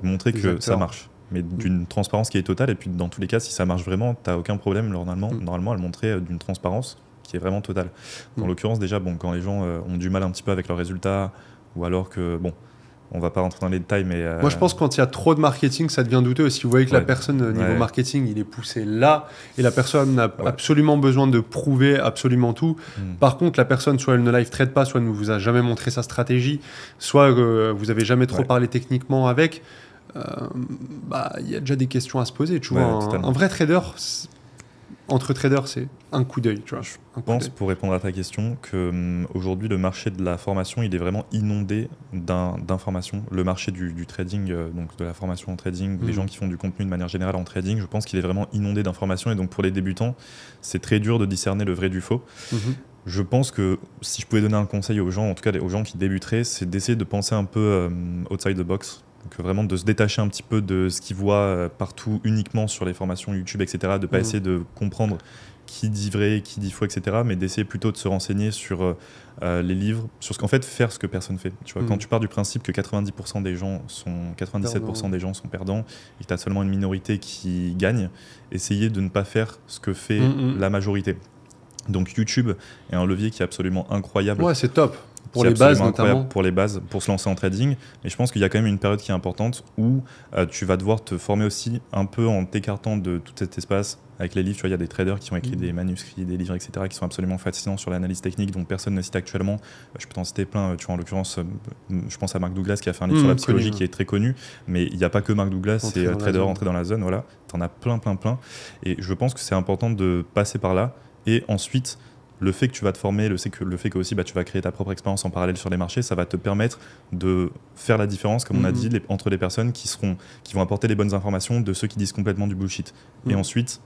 montrer que ça marche. Mais d'une transparence qui est totale, et puis dans tous les cas, si ça marche vraiment, tu n'as aucun problème normalement à le montrer d'une transparence qui est vraiment totale. Dans l'occurrence, déjà, quand les gens ont du mal un petit peu avec leurs résultats, ou alors que, on va pas rentrer dans les détails, mais...
Moi, je pense que quand il y a trop de marketing, ça devient douteux. Si vous voyez que la personne, niveau marketing, il est poussé là, et la personne n'a absolument besoin de prouver absolument tout. Par contre, la personne, soit elle ne live trade pas, soit elle ne vous a jamais montré sa stratégie, soit vous avez jamais trop parlé techniquement avec... y a déjà des questions à se poser, tu vois. Un vrai trader, entre traders, c'est un coup d'œil, tu vois.
Je pense, pour répondre à ta question, qu'aujourd'hui, le marché de la formation, il est vraiment inondé d'informations. Le marché du trading, donc de la formation en trading, les gens qui font du contenu de manière générale en trading, je pense qu'il est vraiment inondé d'informations. Et donc, pour les débutants, c'est très dur de discerner le vrai du faux. Je pense que si je pouvais donner un conseil aux gens, en tout cas aux gens qui débuteraient, c'est d'essayer de penser un peu outside the box. Donc vraiment de se détacher un petit peu de ce qu'ils voient partout uniquement sur les formations YouTube, etc. De ne pas essayer de comprendre qui dit vrai, qui dit faux, etc. Mais d'essayer plutôt de se renseigner sur les livres, sur ce qu'en fait, faire ce que personne fait. Tu vois, quand tu pars du principe que 97% des gens sont perdants et que tu as seulement une minorité qui gagne, essayer de ne pas faire ce que fait la majorité. Donc YouTube est un levier qui est absolument incroyable.
Ouais, c'est top. Pour les bases notamment.
Pour les bases, pour se lancer en trading. Mais je pense qu'il y a quand même une période qui est importante où tu vas devoir te former aussi un peu en t'écartant de tout cet espace avec les livres. Tu vois, il y a des traders qui ont écrit des manuscrits, des livres, etc., qui sont absolument fascinants sur l'analyse technique, dont personne ne cite actuellement. Je peux t'en citer plein. Tu vois, en l'occurrence, je pense à Mark Douglas qui a fait un livre sur la psychologie qui est très connu. Mais il n'y a pas que Mark Douglas, c'est trader entré dans la zone. Voilà, tu en as plein. Et je pense que c'est important de passer par là. Et ensuite, le fait que tu vas te former, le fait que aussi tu vas créer ta propre expérience en parallèle sur les marchés, ça va te permettre de faire la différence, comme on a dit, entre les personnes qui vont apporter les bonnes informations de ceux qui disent complètement du bullshit. Et ensuite,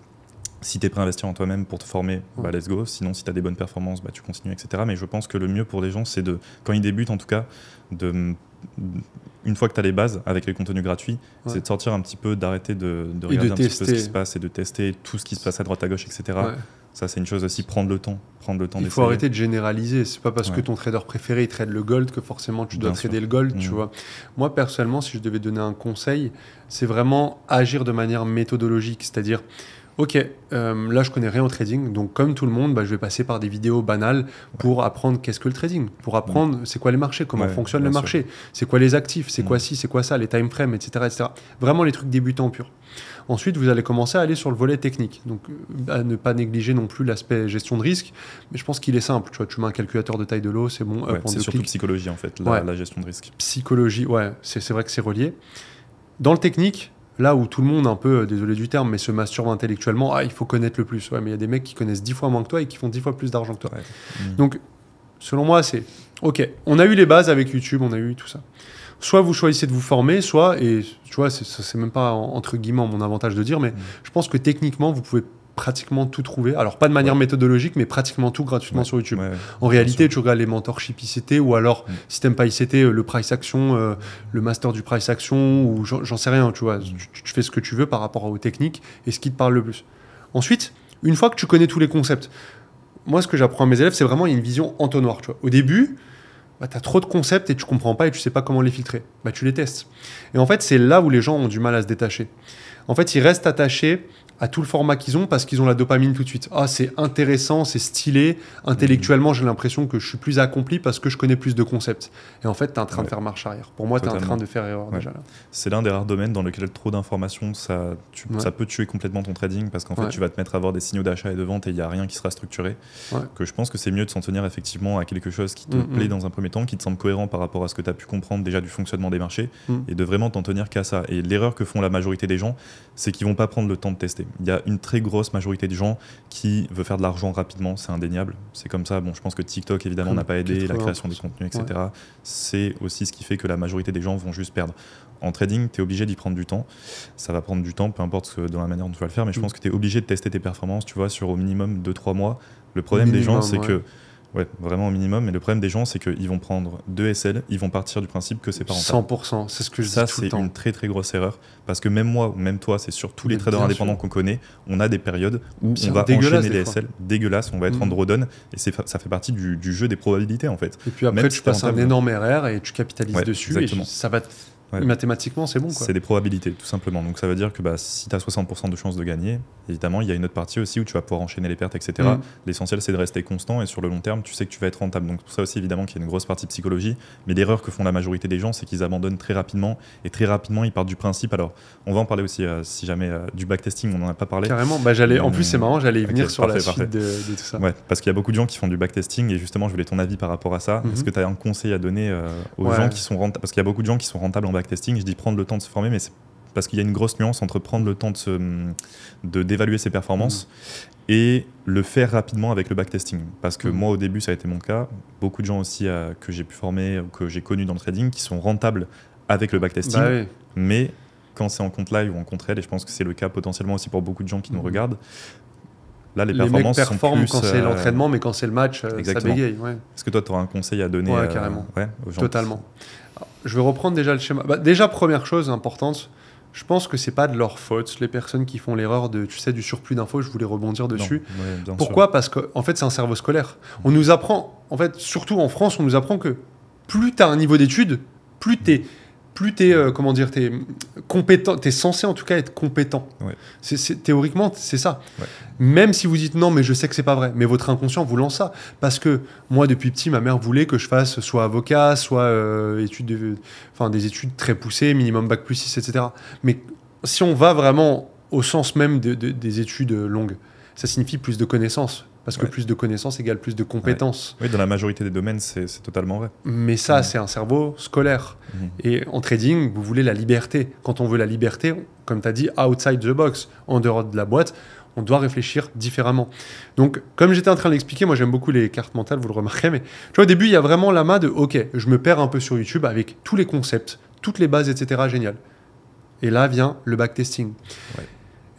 si tu es prêt à investir en toi-même pour te former, let's go. Sinon, si tu as des bonnes performances, tu continues, etc. Mais je pense que le mieux pour les gens, c'est quand ils débutent en tout cas, une fois que tu as les bases avec les contenus gratuits, c'est de sortir un petit peu, d'arrêter de regarder un petit peu ce qui se passe et de tester tout ce qui se passe à droite à gauche, etc. Ça, c'est une chose aussi, prendre le temps
Il faut arrêter de généraliser. C'est pas parce que ton trader préféré il trade le gold que forcément tu dois trader le gold. Tu vois. Moi, personnellement, si je devais donner un conseil, c'est vraiment agir de manière méthodologique. C'est-à-dire, Ok, là je connais rien au trading, donc comme tout le monde, je vais passer par des vidéos banales pour apprendre qu'est-ce que le trading, pour apprendre c'est quoi les marchés, comment fonctionne le marché, c'est quoi les actifs, c'est quoi ci, c'est quoi ça, les time frames, etc., etc. Vraiment les trucs débutants purs. Ensuite, vous allez commencer à aller sur le volet technique, donc à ne pas négliger non plus l'aspect gestion de risque, mais je pense qu'il est simple, tu mets un calculateur de taille de l'eau, c'est bon.
C'est surtout psychologie en fait, la gestion de risque.
Psychologie, c'est vrai que c'est relié. Dans le technique, là où tout le monde, un peu, désolé du terme, mais se masturbe intellectuellement, il faut connaître le plus. Ouais, mais il y a des mecs qui connaissent 10 fois moins que toi et qui font 10 fois plus d'argent que toi. Donc, selon moi, c'est OK, on a eu les bases avec YouTube, on a eu tout ça. Soit vous choisissez de vous former, soit, et tu vois, c'est même pas entre guillemets mon avantage de dire, mais je pense que techniquement, vous pouvez pratiquement tout trouver. Alors, pas de manière méthodologique, mais pratiquement tout gratuitement sur YouTube. En réalité, tu regardes les mentorships ICT ou alors, si t'aimes pas ICT, le price action, le master du price action, ou j'en sais rien, tu vois. Tu fais ce que tu veux par rapport aux techniques et ce qui te parle le plus. Ensuite, une fois que tu connais tous les concepts, moi, ce que j'apprends à mes élèves, c'est vraiment, il y a une vision entonnoir, tu vois. Au début, tu as trop de concepts et tu comprends pas et tu sais pas comment les filtrer. Tu les testes. Et en fait, c'est là où les gens ont du mal à se détacher. En fait, ils restent attachés à tout le format qu'ils ont parce qu'ils ont la dopamine tout de suite. C'est intéressant, c'est stylé. Intellectuellement, j'ai l'impression que je suis plus accompli parce que je connais plus de concepts. Et en fait, tu es en train de faire marche arrière. Pour moi, tu es en train de faire erreur déjà là.
C'est l'un des rares domaines dans lequel trop d'informations, ça peut tuer complètement ton trading parce qu'en fait, tu vas te mettre à avoir des signaux d'achat et de vente et il n'y a rien qui sera structuré. Que je pense que c'est mieux de s'en tenir effectivement à quelque chose qui te plaît dans un premier temps, qui te semble cohérent par rapport à ce que tu as pu comprendre déjà du fonctionnement des marchés et de vraiment t'en tenir qu'à ça. Et l'erreur que font la majorité des gens, c'est qu'ils vont pas prendre le temps de tester. Il y a une très grosse majorité des gens qui veut faire de l'argent rapidement, c'est indéniable. C'est comme ça. Bon, je pense que TikTok évidemment n'a pas aidé, la création des contenus, etc. C'est aussi ce qui fait que la majorité des gens vont juste perdre. En trading, tu es obligé d'y prendre du temps. Ça va prendre du temps, peu importe dans la manière dont tu vas le faire, mais je pense que tu es obligé de tester tes performances, tu vois, sur au minimum 2-3 mois. Le problème des gens, c'est que vraiment au minimum. Mais le problème des gens, c'est qu'ils vont prendre 2 SL, ils vont partir du principe que c'est pas rentable.
100%, c'est ce que je dis tout le temps.
Ça, c'est une très très grosse erreur. Parce que même moi, ou même toi, c'est sur tous les traders indépendants qu'on connaît, on a des périodes où on va enchaîner les SL dégueulasses, on va être en drawdown, et ça fait partie du jeu des probabilités en fait.
Et puis après, tu passes un énorme RR et tu capitalises dessus, exactement. Et ça va... Mathématiquement, c'est bon, quoi.
C'est des probabilités, tout simplement. Donc ça veut dire que si tu as 60% de chances de gagner, évidemment, il y a une autre partie aussi où tu vas pouvoir enchaîner les pertes, etc. L'essentiel, c'est de rester constant et sur le long terme, tu sais que tu vas être rentable. Donc pour ça aussi, évidemment, qu'il y a une grosse partie psychologie. Mais l'erreur que font la majorité des gens, c'est qu'ils abandonnent très rapidement. Et très rapidement, ils partent du principe. Alors, on va en parler aussi, si jamais, du backtesting, on n'en a pas parlé.
Carrément. En plus, c'est marrant, j'allais y venir sur la suite de tout ça.
Ouais, parce qu'il y a beaucoup de gens qui font du backtesting et justement, je voulais ton avis par rapport à ça. Est-ce que tu as un conseil à donner aux gens qui sont rentables? Parce qu'il y a beaucoup de gens qui sont rentables en backtesting. Je dis prendre le temps de se former, mais c'est parce qu'il y a une grosse nuance entre prendre le temps d'évaluer ses performances et le faire rapidement avec le backtesting. Parce que moi, au début, ça a été mon cas. Beaucoup de gens aussi que j'ai pu former ou que j'ai connus dans le trading qui sont rentables avec le backtesting, mais quand c'est en compte live ou en compte réel, et je pense que c'est le cas potentiellement aussi pour beaucoup de gens qui nous regardent, là, les performances
mecs performent
sont plus,
quand c'est l'entraînement, mais quand c'est le match, ça bégaye.
Est-ce que toi, tu auras un conseil à donner
carrément.
Aux gens
Totalement. Alors, je vais reprendre déjà le schéma. Déjà, première chose importante, je pense que c'est pas de leur faute, les personnes qui font l'erreur de, du surplus d'infos, je voulais rebondir dessus. Pourquoi ? Parce qu'en fait, c'est un cerveau scolaire. On nous apprend, en fait, surtout en France, on nous apprend que plus tu as un niveau d'études, plus t'es compétent, t'es censé en tout cas être compétent. Théoriquement, c'est ça. Même si vous dites non, mais je sais que c'est pas vrai, mais votre inconscient vous lance ça. Parce que moi, depuis petit, ma mère voulait que je fasse soit avocat, soit des études très poussées, minimum bac plus 6, etc. Mais si on va vraiment au sens même des études longues, ça signifie plus de connaissances. Parce que plus de connaissances égale plus de compétences.
Oui, dans la majorité des domaines, c'est totalement vrai.
Mais ça, c'est un cerveau scolaire. Et en trading, vous voulez la liberté. Quand on veut la liberté, comme tu as dit, outside the box, en dehors de la boîte, on doit réfléchir différemment. Donc, comme j'étais en train de l'expliquer, moi j'aime beaucoup les cartes mentales, vous le remarquerez, mais tu vois, au début, il y a vraiment l'amas de « Ok, je me perds un peu sur YouTube avec tous les concepts, toutes les bases, etc. Génial. » Et là vient le backtesting.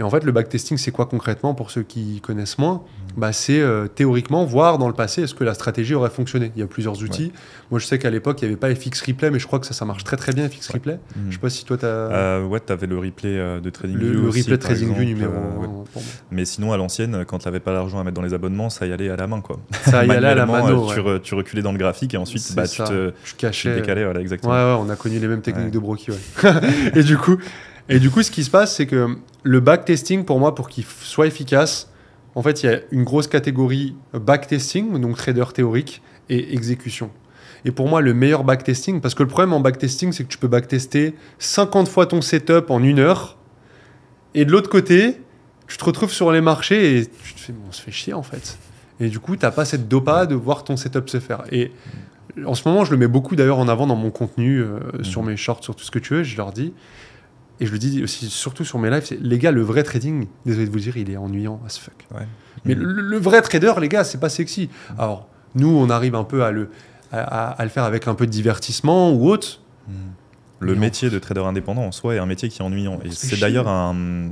Et en fait, le backtesting, c'est quoi concrètement pour ceux qui connaissent moins ? C'est théoriquement voir dans le passé est-ce que la stratégie aurait fonctionné. Il y a plusieurs outils. Moi, je sais qu'à l'époque, il n'y avait pas FX Replay, mais je crois que ça marche très très bien, FX Replay. Je ne sais pas si toi, tu as...
tu avais le replay de TradingView.
Le
aussi,
replay de TradingView numéro 1.
Mais sinon, à l'ancienne, quand tu n'avais pas l'argent à mettre dans les abonnements, ça y allait à la main, quoi.
Ça y allait à la mano,
tu reculais dans le graphique et ensuite, tu
cachais.
décalais, voilà, exactement.
Ouais, on a connu les mêmes techniques de Broky, Et du coup... Et du coup, ce qui se passe, c'est que le backtesting, pour moi, pour qu'il soit efficace, en fait, il y a une grosse catégorie backtesting, donc trader théorique, et exécution. Et pour moi, le meilleur backtesting, parce que le problème en backtesting, c'est que tu peux backtester 50 fois ton setup en 1 heure, et de l'autre côté, tu te retrouves sur les marchés et tu te fais, on se fait chier en fait. Et du coup, tu n'as pas cette dopa de voir ton setup se faire. Et en ce moment, je le mets beaucoup d'ailleurs en avant dans mon contenu, sur mes shorts, sur tout ce que tu veux, je leur dis. Et je le dis aussi, surtout sur mes lives, c'est, les gars, le vrai trading, désolé de vous dire, il est ennuyant as fuck.
Ouais.
Mais le vrai trader, les gars, c'est pas sexy. Alors, nous, on arrive un peu à le faire avec un peu de divertissement ou autre.
Le métier de trader indépendant en soi est un métier qui est ennuyant. Et c'est d'ailleurs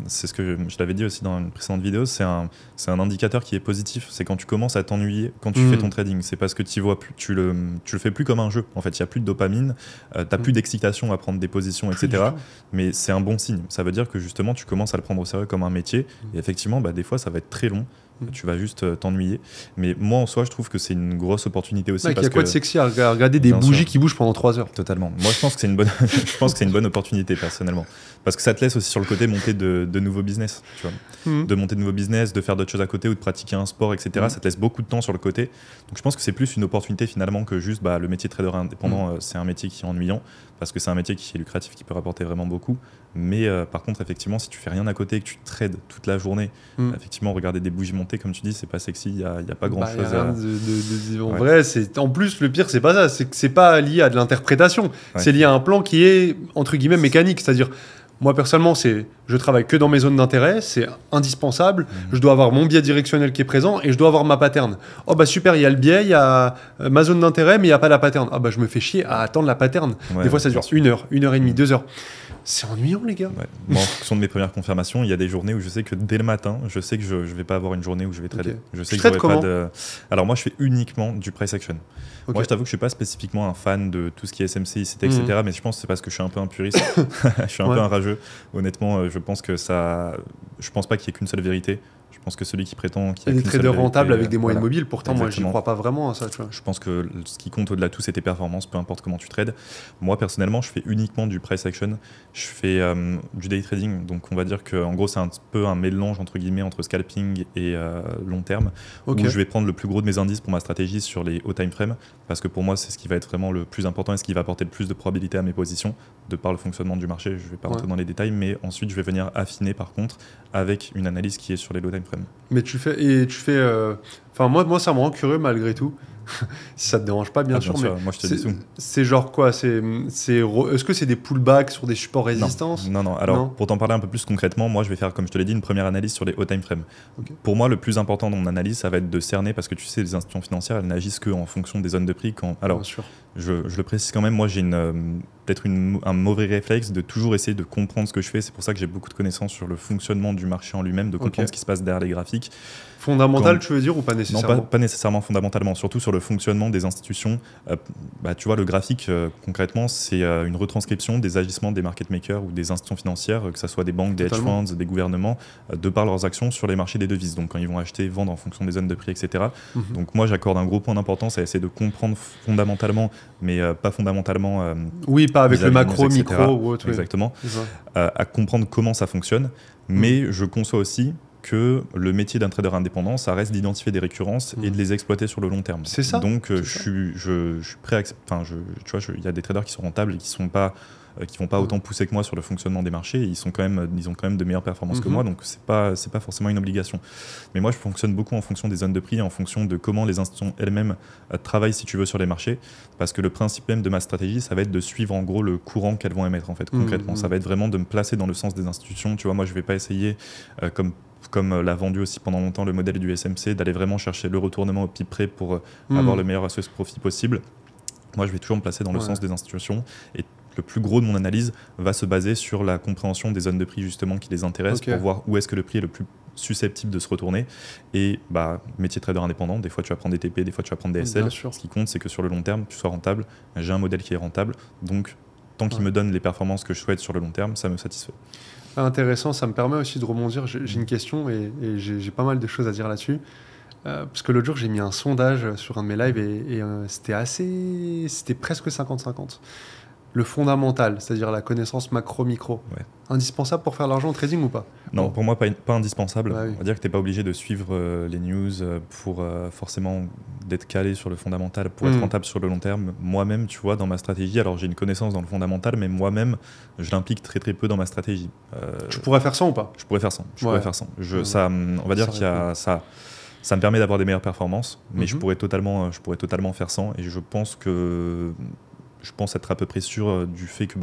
c'est ce que je l'avais dit aussi dans une précédente vidéo, c'est un indicateur qui est positif. C'est quand tu commences à t'ennuyer quand tu fais ton trading. C'est parce que tu vois plus, tu le fais plus comme un jeu. En fait, il n'y a plus de dopamine, t'as plus d'excitation à prendre des positions, etc. Mais c'est un bon signe. Ça veut dire que justement, tu commences à le prendre au sérieux comme un métier. Et effectivement, des fois, ça va être très long. Tu vas juste t'ennuyer. Mais moi, en soi, je trouve que c'est une grosse opportunité aussi.
Il y a quoi de sexy à regarder des bougies qui bougent pendant 3 heures?
Totalement. Moi, je pense que c'est une bonne, je pense que c'est une bonne opportunité, personnellement. Parce que ça te laisse aussi sur le côté monter de nouveaux business. Tu vois. De monter de nouveaux business, de faire d'autres choses à côté ou de pratiquer un sport, etc. Ça te laisse beaucoup de temps sur le côté. Donc, je pense que c'est plus une opportunité finalement que juste le métier de trader indépendant. C'est un métier qui est ennuyant parce que c'est un métier qui est lucratif, qui peut rapporter vraiment beaucoup. Mais par contre, effectivement, si tu fais rien à côté et que tu trades toute la journée, effectivement, regarder des bougies monter, comme tu dis, c'est pas sexy. Il y a pas grand chose.
En vrai, en plus, le pire, c'est pas ça. C'est que c'est pas lié à de l'interprétation. C'est lié à un plan qui est entre guillemets mécanique. C'est-à-dire, moi personnellement, je travaille que dans mes zones d'intérêt. C'est indispensable. Je dois avoir mon biais directionnel qui est présent et je dois avoir ma pattern. Oh bah super, il y a le biais, il y a ma zone d'intérêt, mais il y a pas la pattern. Ah bah je me fais chier à attendre la pattern. Des fois, ça dure 1 heure, 1 heure et demie, 2 heures. C'est ennuyant, les gars.
Moi, en fonction de mes premières confirmations, il y a des journées où je sais que dès le matin, je sais que je vais pas avoir une journée où je vais trader. Je sais
que j'aurai
pas de. Alors moi, je fais uniquement du price action. Moi, je t'avoue que je suis pas spécifiquement un fan de tout ce qui est SMC, ICT, etc. Mais je pense que c'est parce que je suis un peu un puriste. Je suis un peu un rageux. Honnêtement, je pense que je pense pas qu'il y ait qu'une seule vérité. Je pense que celui qui prétend qu'il y a
des traders rentables avec des moyennes mobiles, pourtant moi je crois pas vraiment à ça. Tu vois.
Je pense que ce qui compte au-delà de tout, c'est tes performances, peu importe comment tu trades. Moi personnellement, je fais uniquement du price action. Je fais du day trading, donc on va dire qu'en gros c'est un peu un mélange entre guillemets entre scalping et long terme, où je vais prendre le plus gros de mes indices pour ma stratégie sur les hauts time frame, parce que pour moi c'est ce qui va être vraiment le plus important et ce qui va apporter le plus de probabilité à mes positions, de par le fonctionnement du marché. Je vais pas rentrer dans les détails, mais ensuite je vais venir affiner par contre avec une analyse qui est sur les low time frame.
Mais tu fais enfin moi ça me rend curieux malgré tout. Si ça te dérange pas, bien sûr. Mais
moi je te dis tout.
C'est genre quoi? Est-ce que c'est des pullbacks sur des supports résistance?
Non. Alors pour t'en parler un peu plus concrètement, moi je vais faire, comme je te l'ai dit, une première analyse sur les hauts time frame. Pour moi, le plus important dans mon analyse, ça va être de cerner, parce que tu sais, les institutions financières, elles n'agissent qu'en fonction des zones de prix. Alors, je le précise quand même, moi j'ai peut-être un mauvais réflexe de toujours essayer de comprendre ce que je fais. C'est pour ça que j'ai beaucoup de connaissances sur le fonctionnement du marché en lui-même, de comprendre ce qui se passe derrière les graphiques.
Fondamental, tu veux dire, ou pas nécessairement?
Non, pas nécessairement fondamentalement, surtout sur le fonctionnement des institutions. Tu vois, le graphique, concrètement, c'est une retranscription des agissements des market makers ou des institutions financières, que ce soit des banques, des hedge funds, des gouvernements, de par leurs actions sur les marchés des devises. Donc, quand ils vont acheter, vendre en fonction des zones de prix, etc. Donc, moi, j'accorde un gros point d'importance à essayer de comprendre fondamentalement, mais pas fondamentalement.
Oui, pas avec le macro, micro ou autre.
Exactement. À comprendre comment ça fonctionne. Mais je conçois aussi que le métier d'un trader indépendant, ça reste d'identifier des récurrences et de les exploiter sur le long terme.
C'est ça.
Donc, je suis prêt à... Enfin, tu vois, il y a des traders qui sont rentables et qui vont pas autant pousser que moi sur le fonctionnement des marchés. Ils ont quand même de meilleures performances que moi, donc c'est pas forcément une obligation. Mais moi, je fonctionne beaucoup en fonction des zones de prix, en fonction de comment les institutions elles-mêmes travaillent, si tu veux, sur les marchés, parce que le principe même de ma stratégie, ça va être de suivre en gros le courant qu'elles vont émettre en fait concrètement. Ça va être vraiment de me placer dans le sens des institutions. Tu vois, moi, je vais pas essayer comme l'a vendu aussi pendant longtemps le modèle du SMC, d'aller vraiment chercher le retournement au pied près pour avoir le meilleur associé profit possible. Moi, je vais toujours me placer dans le sens des institutions, et le plus gros de mon analyse va se baser sur la compréhension des zones de prix justement qui les intéressent, pour voir où est-ce que le prix est le plus susceptible de se retourner. Et métier trader indépendant, des fois tu vas prendre des TP, des fois tu vas prendre des SL. Ce qui compte, c'est que sur le long terme, tu sois rentable. J'ai un modèle qui est rentable, donc tant qu'il me donne les performances que je souhaite sur le long terme, ça me satisfait.
Intéressant, ça me permet aussi de rebondir. J'ai une question et j'ai pas mal de choses à dire là-dessus. Parce que l'autre jour, j'ai mis un sondage sur un de mes lives et c'était presque 50-50. le fondamental, c'est-à-dire la connaissance macro-micro, indispensable pour faire de l'argent au trading ou pas?
Non, pour moi, pas indispensable.
Bah oui.
On va dire que tu n'es pas obligé de suivre les news pour forcément d'être calé sur le fondamental pour être rentable sur le long terme. Moi-même, tu vois, dans ma stratégie, alors j'ai une connaissance dans le fondamental, mais moi-même, je l'implique très très peu dans ma stratégie.
Tu pourrais faire ça ou pas?
Je pourrais faire ça. Je pourrais faire ça. Ça, on va dire qu'il y a ça. Ça me permet d'avoir des meilleures performances, mais je pourrais totalement faire sans. Et je pense être à peu près sûr du fait que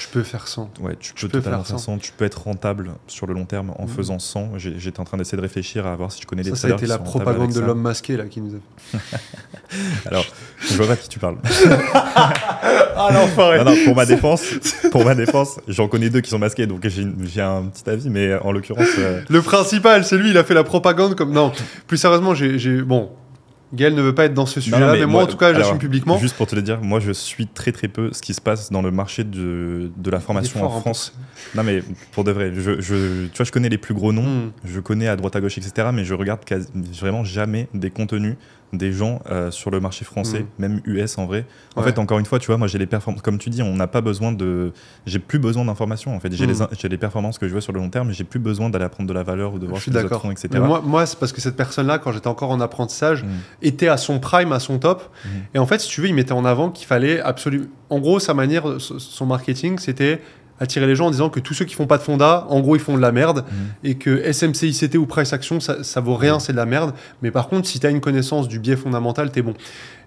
tu peux faire sans.
Ouais, tu peux totalement faire sans. Tu peux être rentable sur le long terme en faisant sans. J'étais en train d'essayer de réfléchir à voir si je connais des traders.
Ça a été la propagande de l'homme masqué là qui nous a fait.
Alors, je vois pas de qui tu parles.
Ah l'enfoiré.
Non, pour ma défense, j'en connais 2 qui sont masqués, donc j'ai un petit avis, mais en l'occurrence.
Le principal, c'est lui, il a fait la propagande comme. Non, plus sérieusement, bon. Gaël ne veut pas être dans ce sujet-là, mais moi en tout cas, j'assume publiquement.
Juste pour te le dire, moi je suis très très peu ce qui se passe dans le marché de la formation en France. Non mais pour de vrai, tu vois, je connais les plus gros noms, je connais à droite à gauche, etc. Mais je regarde vraiment jamais des contenus des gens sur le marché français, même US en vrai. En fait, encore une fois, tu vois, moi j'ai les performances, comme tu dis, on n'a pas besoin j'ai plus besoin d'informations en fait. J'ai les performances que je vois sur le long terme, mais j'ai plus besoin d'aller apprendre de la valeur ou de voir ce que les autres font, etc.
Mais moi c'est parce que cette personne-là, quand j'étais encore en apprentissage, était à son prime, à son top. Et en fait, si tu veux, il mettait en avant qu'il fallait absolument. En gros, sa manière, son marketing, c'était attirer les gens en disant que tous ceux qui font pas de fonda, en gros, ils font de la merde, et que SMCICT ou Price Action, ça vaut rien, c'est de la merde. Mais par contre, si tu as une connaissance du biais fondamental, t'es bon.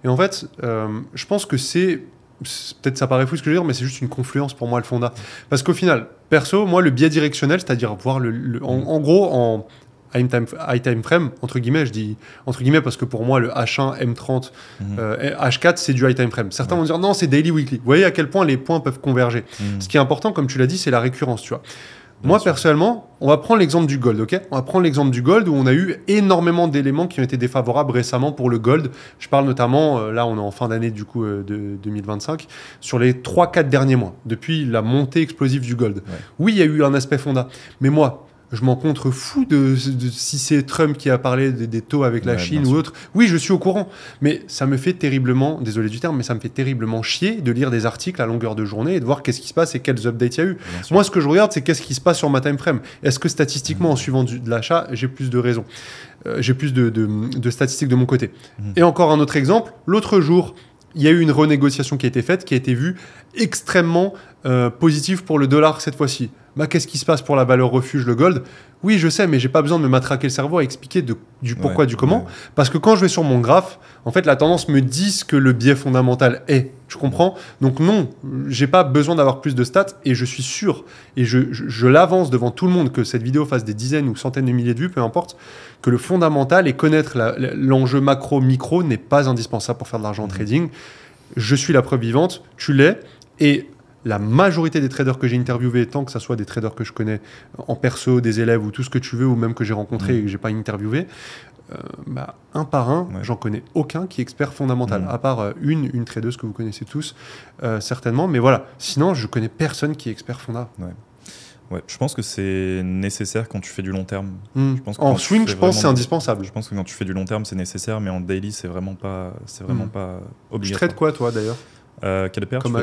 Et en fait, je pense que peut-être ça paraît fou ce que je veux dire, mais c'est juste une confluence pour moi, le fonda. Parce qu'au final, perso, moi, le biais directionnel, c'est-à-dire voir en gros, en high time frame, entre guillemets, je dis entre guillemets parce que pour moi le H1, M30, H4 c'est du high time frame. Certains vont dire non, c'est daily weekly. Vous voyez à quel point les points peuvent converger. Ce qui est important, comme tu l'as dit, c'est la récurrence, tu vois. Moi personnellement, on va prendre l'exemple du gold, ok? On va prendre l'exemple du gold où on a eu énormément d'éléments qui ont été défavorables récemment pour le gold. Je parle notamment, là on est en fin d'année du coup de 2025, sur les 3-4 derniers mois, depuis la montée explosive du gold. Oui, il y a eu un aspect fonda, mais moi, je m'en contrefous de si c'est Trump qui a parlé des taux avec la Chine ou autre. Oui, je suis au courant. Mais ça me fait terriblement, désolé du terme, mais ça me fait terriblement chier de lire des articles à longueur de journée et de voir qu'est-ce qui se passe et quels updates il y a eu. Moi, ce que je regarde, c'est qu'est-ce qui se passe sur ma time frame. Est-ce que statistiquement, en suivant de l'achat, j'ai plus de raisons, j'ai plus de statistiques de mon côté. Et encore un autre exemple. L'autre jour, il y a eu une renégociation qui a été faite, qui a été vue extrêmement positive pour le dollar cette fois-ci. Qu'est-ce qui se passe pour la valeur refuge, le gold? Oui, je sais, mais j'ai pas besoin de me matraquer le cerveau à expliquer du pourquoi, du comment. Parce que quand je vais sur mon graphe, en fait, la tendance me dit ce que le biais fondamental est. Tu comprends? Donc non, j'ai pas besoin d'avoir plus de stats et je suis sûr, et je l'avance devant tout le monde, que cette vidéo fasse des dizaines ou centaines de milliers de vues, peu importe, que le fondamental et connaître l'enjeu macro-micro n'est pas indispensable pour faire de l'argent en trading. Je suis la preuve vivante, tu l'es, et la majorité des traders que j'ai interviewés, tant que ce soit des traders que je connais en perso, des élèves ou tout ce que tu veux, ou même que j'ai rencontré et que j'ai pas interviewé, un par un, j'en connais aucun qui est expert fondamental, à part une tradeuse que vous connaissez tous, certainement. Mais voilà, sinon, je connais personne qui est expert fonda.
Ouais, je pense que c'est nécessaire quand tu fais du long terme.
En swing, je pense que c'est indispensable.
Je pense que quand tu fais du long terme, c'est nécessaire, mais en daily, c'est vraiment pas obligatoire.
Tu trades quoi, toi, d'ailleurs?
Quelle paire,
comme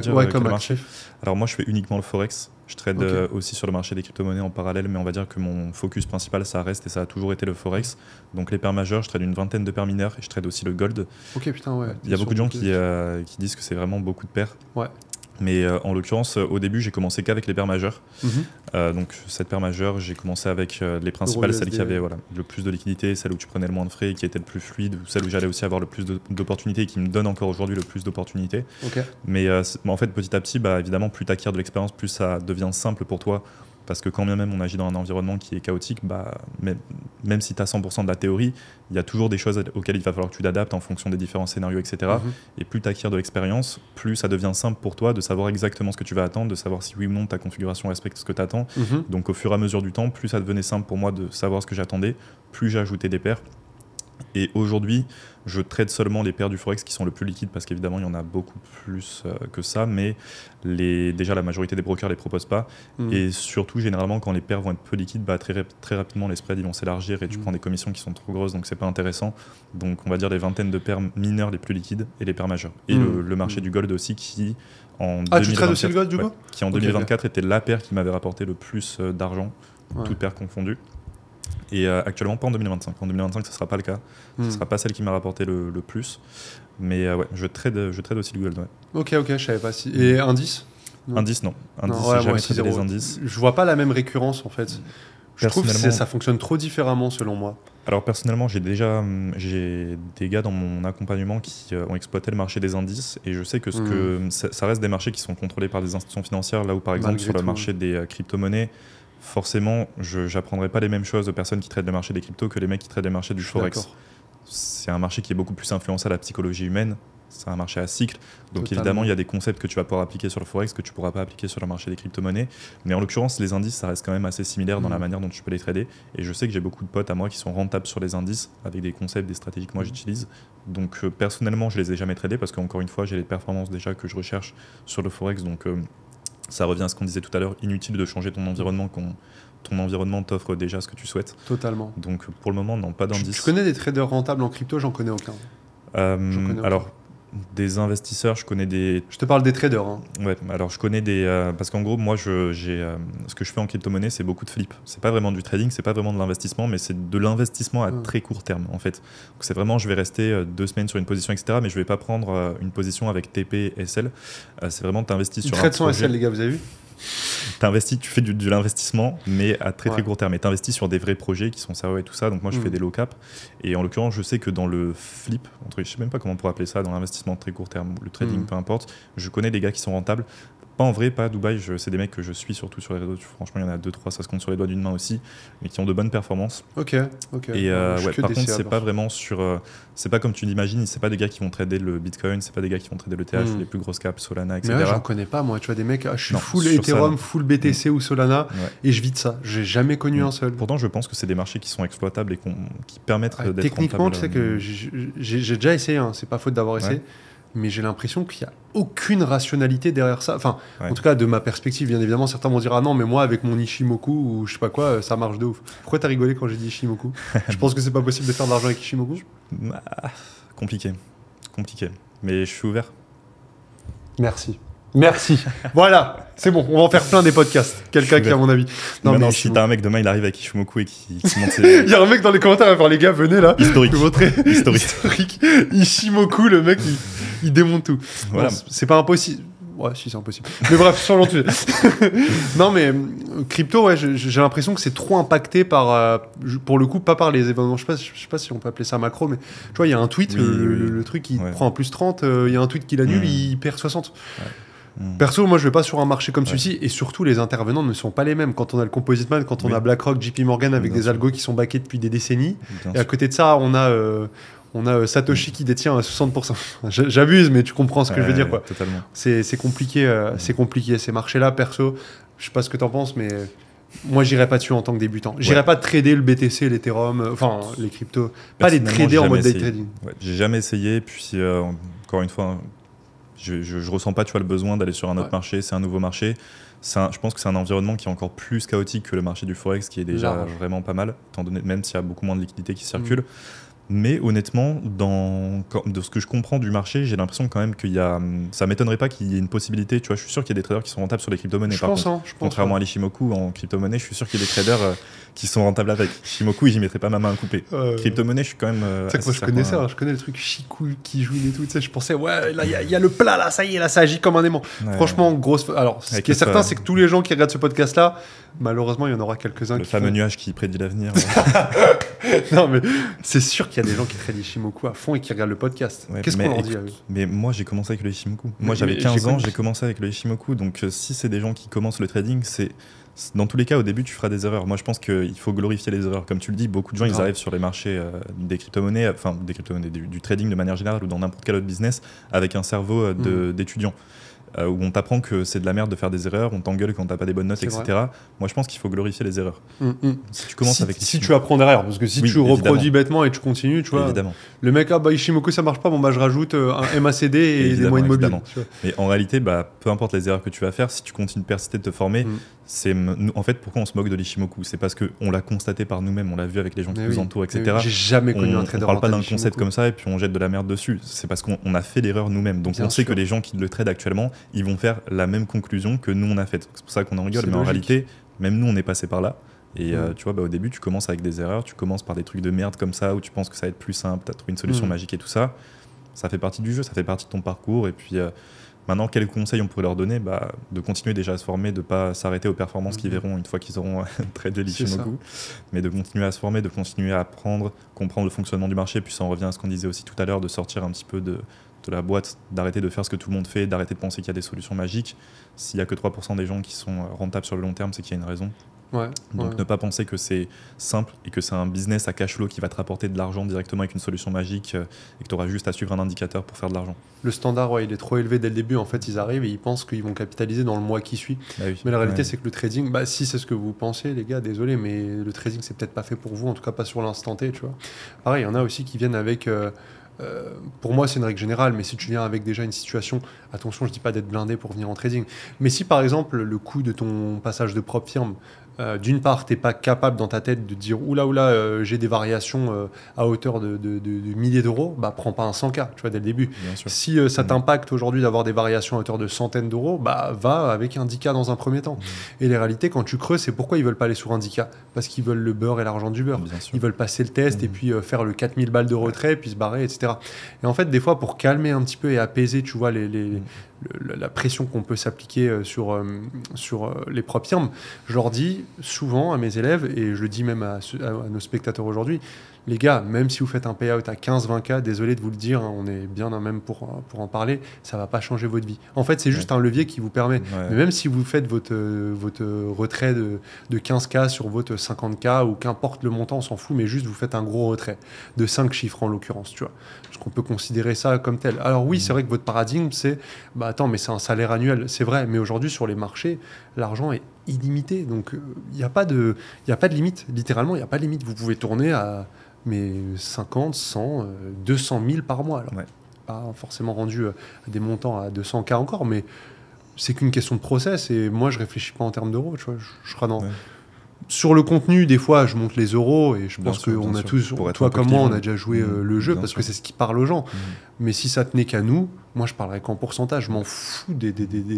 marché? Alors moi je fais uniquement le forex, je trade aussi sur le marché des crypto-monnaies en parallèle, mais on va dire que mon focus principal ça reste et ça a toujours été le forex. Donc les paires majeures, je trade une vingtaine de paires mineures et je trade aussi le gold. Il y a beaucoup de gens qui disent que c'est vraiment beaucoup de paires. Mais en l'occurrence, au début, j'ai commencé qu'avec les paires majeures. Donc, cette paire majeure, j'ai commencé avec les principales, celles qui avaient le plus de liquidité, celles où tu prenais le moins de frais, qui étaient le plus fluide, ou celles où j'allais aussi avoir le plus d'opportunités et qui me donnent encore aujourd'hui le plus d'opportunités. Mais en fait, petit à petit, évidemment, plus tu acquiers de l'expérience, plus ça devient simple pour toi. Parce que quand bien même on agit dans un environnement qui est chaotique, même si tu as 100% de la théorie, il y a toujours des choses auxquelles il va falloir que tu t'adaptes en fonction des différents scénarios, etc. Et plus tu acquiers de l'expérience, plus ça devient simple pour toi de savoir exactement ce que tu vas attendre, de savoir si oui ou non ta configuration respecte ce que tu attends. Donc au fur et à mesure du temps, plus ça devenait simple pour moi de savoir ce que j'attendais, plus j'ai ajouté des paires. Et aujourd'hui, je trade seulement les paires du Forex qui sont le plus liquides parce qu'évidemment, il y en a beaucoup plus que ça, mais déjà la majorité des brokers ne les proposent pas. Et surtout, généralement, quand les paires vont être peu liquides, très rapidement, les spreads ils vont s'élargir et tu prends des commissions qui sont trop grosses, donc c'est pas intéressant. Donc, on va dire les vingtaines de paires mineures les plus liquides et les paires majeures. Et le marché du gold aussi qui, en 2024,
tu trades aussi le gold du coup
qui en 2024 était la paire qui m'avait rapporté le plus d'argent, toutes paires confondues. Et actuellement, pas en 2025. En 2025, ce ne sera pas le cas. Ce ne sera pas celle qui m'a rapporté le plus. Mais ouais, je trade aussi le gold. Ouais.
Ok, je ne savais pas si. Et indice
Indice, non. Indice, j'ai jamais tradé les indices.
Je ne vois pas la même récurrence en fait. Je trouve que ça fonctionne trop différemment selon moi.
Alors personnellement, j'ai des gars dans mon accompagnement qui ont exploité le marché des indices et je sais que ça reste des marchés qui sont contrôlés par des institutions financières, là où par exemple sur le marché des crypto-monnaies, forcément, je n'apprendrai pas les mêmes choses aux personnes qui traitent le marché des cryptos que les mecs qui traitent le marché du Forex. C'est un marché qui est beaucoup plus influencé à la psychologie humaine, c'est un marché à cycle, donc évidemment il y a des concepts que tu vas pouvoir appliquer sur le Forex que tu ne pourras pas appliquer sur le marché des crypto-monnaies, mais en l'occurrence les indices ça reste quand même assez similaire dans la manière dont tu peux les trader, et je sais que j'ai beaucoup de potes à moi qui sont rentables sur les indices avec des concepts, des stratégies que moi j'utilise, donc personnellement je les ai jamais tradés parce qu'encore une fois j'ai les performances déjà que je recherche sur le Forex, donc ça revient à ce qu'on disait tout à l'heure, inutile de changer ton environnement quand ton environnement t'offre déjà ce que tu souhaites.
Totalement.
Donc pour le moment, non, pas d'indice.
Tu connais des traders rentables en crypto? J'en connais aucun.
Alors, des investisseurs, je connais des...
Je te parle des traders. Hein.
Ouais, alors je connais des... parce qu'en gros, moi, ce que je fais en crypto-monnaie, c'est beaucoup de flip. C'est pas vraiment du trading, c'est pas vraiment de l'investissement, mais c'est de l'investissement à très court terme, en fait. Donc c'est vraiment, je vais rester 2 semaines sur une position, etc., mais je vais pas prendre une position avec TP, SL. C'est vraiment, t'investis sur un projet...
Ils traitent son SL, les gars, vous avez vu?
Tu fais de l'investissement, mais à très court terme. Et tu investis sur des vrais projets qui sont sérieux et tout ça. Donc moi, je fais des low cap. Et en l'occurrence, je sais que dans le flip, je sais même pas comment on pourrait appeler ça, dans l'investissement très court terme, le trading, peu importe, je connais des gars qui sont rentables. Pas en vrai, pas à Dubaï, c'est des mecs que je suis surtout sur les réseaux. Franchement, il y en a 2-3, ça se compte sur les doigts d'une main aussi, mais qui ont de bonnes performances.
Ok.
Et par contre, c'est pas vraiment sur. C'est pas comme tu l'imagines, c'est pas des gars qui vont trader le Bitcoin, c'est pas des gars qui vont trader le TH, les plus grosses caps, Solana, etc.
Mais ouais, j'en connais pas, moi. Tu vois, des mecs, je suis full Ethereum, full BTC ou Solana, et je vis de ça. J'ai jamais connu un seul.
Pourtant, je pense que c'est des marchés qui sont exploitables et qui permettent d'être
techniquement,
rentables.
Tu sais que j'ai déjà essayé, hein, c'est pas faute d'avoir essayé. Mais j'ai l'impression qu'il n'y a aucune rationalité derrière ça. Enfin, en tout cas, de ma perspective, bien évidemment, certains vont dire « Ah non, mais moi, avec mon Ishimoku ou je sais pas quoi, ça marche de ouf. » Pourquoi t'as rigolé quand j'ai dit Ishimoku? Je pense que c'est pas possible de faire de l'argent avec Ishimoku.
Compliqué. Mais je suis ouvert.
Merci. Voilà, c'est bon, on va en faire plein des podcasts. Quelqu'un qui, à mon avis.
Non, mais si t'as un mec demain, il arrive avec Ishimoku et qui monte ses...
Il y a un mec dans les commentaires à faire les gars, venez là.
Historique.
Ishimoku, le mec, il démonte tout. Voilà. Bon, c'est pas impossible. Ouais, si, c'est impossible. Mais bref, changeons de sujet. Non, mais crypto, ouais, j'ai l'impression que c'est trop impacté par, pour le coup, pas par les événements. Je sais pas si on peut appeler ça macro, mais tu vois, il y a un tweet, le truc, il prend un plus 30, il y a un tweet qui l'annule, il perd 60. Perso, moi je vais pas sur un marché comme celui-ci, et surtout les intervenants ne sont pas les mêmes. Quand on a le Composite Man, quand on a BlackRock, JP Morgan avec des algos qui sont backés depuis des décennies, et à côté de ça, on a Satoshi qui détient 60%. J'abuse, mais tu comprends ce que je veux dire, quoi.
Totalement.
C'est compliqué, c'est compliqué ces marchés-là. Perso, je sais pas ce que t'en penses, mais moi j'irais pas dessus en tant que débutant. J'irais pas trader le BTC, l'Ethereum, enfin les cryptos, pas les trader en mode day trading.
J'ai jamais essayé, puis encore une fois. Je ressens pas, tu vois, le besoin d'aller sur un autre marché, c'est un nouveau marché. Je pense que c'est un environnement qui est encore plus chaotique que le marché du Forex, qui est déjà vraiment pas mal, étant donné même s'il y a beaucoup moins de liquidités qui circulent. Mais honnêtement, de ce que je comprends du marché, j'ai l'impression quand même ça m'étonnerait pas qu'il y ait une possibilité. Tu vois, je suis sûr qu'il y a des traders qui sont rentables sur les crypto-monnaies. Contrairement à l'Ishimoku, en crypto-monnaie, je suis sûr qu'il y a des traders qui sont rentables avec. Ishimoku, j'y mettrais pas ma main à couper. Crypto-monnaie, je suis quand même.
Tu sais que moi, je connais ça, je connais le truc Chikou qui joue et tout. Tu sais, je pensais, ouais, là, il y a le plat, là, ça y est, là, ça agit comme un aimant. Franchement, grosse. Alors, ce qui est certain, c'est que tous les gens qui regardent ce podcast-là, malheureusement, il y en aura quelques-uns
le fameux nuage qui prédit l'avenir.
Non, mais c'est sûr qu'il y a des gens qui traitent Ishimoku à fond et qui regardent le podcast. Qu'est-ce qu'on leur dit à eux?
Mais moi, j'ai commencé avec le Ishimoku. Moi, j'avais 15 ans, j'ai commencé avec le Ishimoku. Donc, si c'est des gens qui commencent le trading, dans tous les cas, au début, tu feras des erreurs. Moi, je pense qu'il faut glorifier les erreurs. Comme tu le dis, beaucoup de gens, ils arrivent sur les marchés des crypto-monnaies, du trading de manière générale ou dans n'importe quel autre business, avec un cerveau d'étudiant. où on t'apprend que c'est de la merde de faire des erreurs, on t'engueule quand t'as pas des bonnes notes,
C'est
etc.
vrai.
Moi, je pense qu'il faut glorifier les erreurs. Si tu commences avec
si tu apprends derrière, parce que si tu reproduis bêtement et tu continues, tu vois,
évidemment.
Le mec, Ishimoku ça marche pas, bon bah je rajoute un MACD et des moyens mobiles.
Mais en réalité, peu importe les erreurs que tu vas faire, si tu continues de persister, de te former, en fait, pourquoi on se moque de l'Ishimoku? C'est parce qu'on l'a constaté par nous-mêmes, on l'a vu avec les gens qui nous entourent, etc.
J'ai jamais connu un trader.
On parle pas d'un concept comme ça et puis on jette de la merde dessus. C'est parce qu'on a fait l'erreur nous-mêmes. Donc on sait que les gens qui le trade actuellement, ils vont faire la même conclusion que nous on a faite. C'est pour ça qu'on en rigole, mais en réalité, même nous on est passé par là. Et tu vois, au début, tu commences avec des erreurs, tu commences par des trucs de merde comme ça, où tu penses que ça va être plus simple, tu as trouvé une solution magique et tout ça. Ça fait partie du jeu, ça fait partie de ton parcours. Et puis maintenant, quels conseils on pourrait leur donner? De continuer déjà à se former, de ne pas s'arrêter aux performances qu'ils verront une fois qu'ils auront tradé l'Ishimoku, mais de continuer à se former, de continuer à apprendre, comprendre le fonctionnement du marché. Puis ça en revient à ce qu'on disait aussi tout à l'heure, de sortir un petit peu de la boîte, d'arrêter de faire ce que tout le monde fait, d'arrêter de penser qu'il y a des solutions magiques. S'il n'y a que 3% des gens qui sont rentables sur le long terme, c'est qu'il y a une raison. Donc ne pas penser que c'est simple et que c'est un business à cash flow qui va te rapporter de l'argent directement avec une solution magique et que tu auras juste à suivre un indicateur pour faire de l'argent.
Le standard, il est trop élevé dès le début. En fait, ils arrivent et ils pensent qu'ils vont capitaliser dans le mois qui suit. Mais la réalité, c'est que le trading, si c'est ce que vous pensez, les gars, désolé, mais le trading, c'est peut-être pas fait pour vous, en tout cas pas sur l'instant T, tu vois. Pareil, il y en a aussi qui viennent avec... pour moi, c'est une règle générale, mais si tu viens avec déjà une situation, attention, je dis pas d'être blindé pour venir en trading, mais si par exemple le coût de ton passage de propre firme, d'une part, tu n'es pas capable dans ta tête de dire oula, j'ai des variations à hauteur de milliers d'euros, prends pas un 100K, tu vois, dès le début. Si ça t'impacte aujourd'hui d'avoir des variations à hauteur de centaines d'euros, va avec un 10K dans un premier temps. Et les réalités, quand tu creuses, c'est pourquoi ils veulent pas aller sur un 10K, parce qu'ils veulent le beurre et l'argent du beurre. Ils veulent passer le test et puis faire le 4000 balles de retrait, puis se barrer, etc. Et en fait, des fois, pour calmer un petit peu et apaiser, tu vois, la pression qu'on peut s'appliquer sur les propres firmes, je leur dis souvent à mes élèves, et je le dis même à nos spectateurs aujourd'hui, les gars, même si vous faites un payout à 15-20K, désolé de vous le dire, on est bien même pour en parler, ça va pas changer votre vie. En fait, c'est juste un levier qui vous permet, mais même si vous faites votre retrait de 15K sur votre 50K, ou qu'importe le montant, on s'en fout, mais juste vous faites un gros retrait de 5 chiffres en l'occurrence, tu vois. Parce qu'on peut considérer ça comme tel. Alors oui, c'est vrai que votre paradigme, c'est, attends, mais c'est un salaire annuel, c'est vrai, mais aujourd'hui, sur les marchés, l'argent est illimité, donc il n'y a pas de limite, littéralement, il n'y a pas de limite. Vous pouvez tourner à 50, 100, 200 000 par mois. Alors, pas forcément rendu à des montants à 200K encore, mais c'est qu'une question de process, et moi, je réfléchis pas en termes d'euros, tu vois, je serai dans... Sur le contenu, des fois, je monte les euros, et je pense qu'on a tous, toi comme moi, on a déjà joué le jeu, parce que c'est ce qui parle aux gens. Mais si ça tenait qu'à nous, moi, je parlerais qu'en pourcentage, je m'en fous des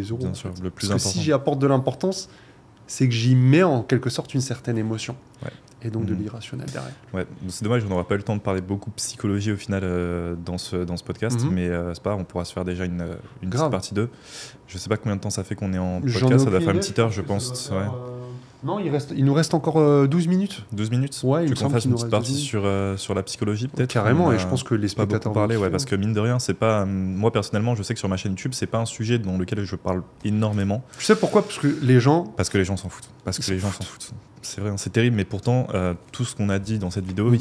euros.
Bien sûr, le plus
parce
important.
Que si j'y apporte de l'importance, c'est que j'y mets en quelque sorte une certaine émotion. Et donc de l'irrationnel derrière.
C'est dommage, on n'aura pas eu le temps de parler beaucoup psychologie au final dans ce podcast, mais c'est pas grave, on pourra se faire déjà une petite partie 2. Je sais pas combien de temps ça fait qu'on est en podcast, ça doit faire une petite heure, je pense.
Non, il nous reste encore 12 minutes.
12 minutes.
Ouais,
tu veux qu'on fasse une petite partie sur la psychologie peut-être?
Carrément, et je pense que les spectateurs
vont parler, parce que mine de rien, c'est pas... Moi personnellement, je sais que sur ma chaîne YouTube, c'est pas un sujet dans lequel je parle énormément.
Tu sais pourquoi? Parce que les gens...
Parce que les gens s'en foutent. C'est vrai, c'est terrible, mais pourtant, tout ce qu'on a dit dans cette vidéo,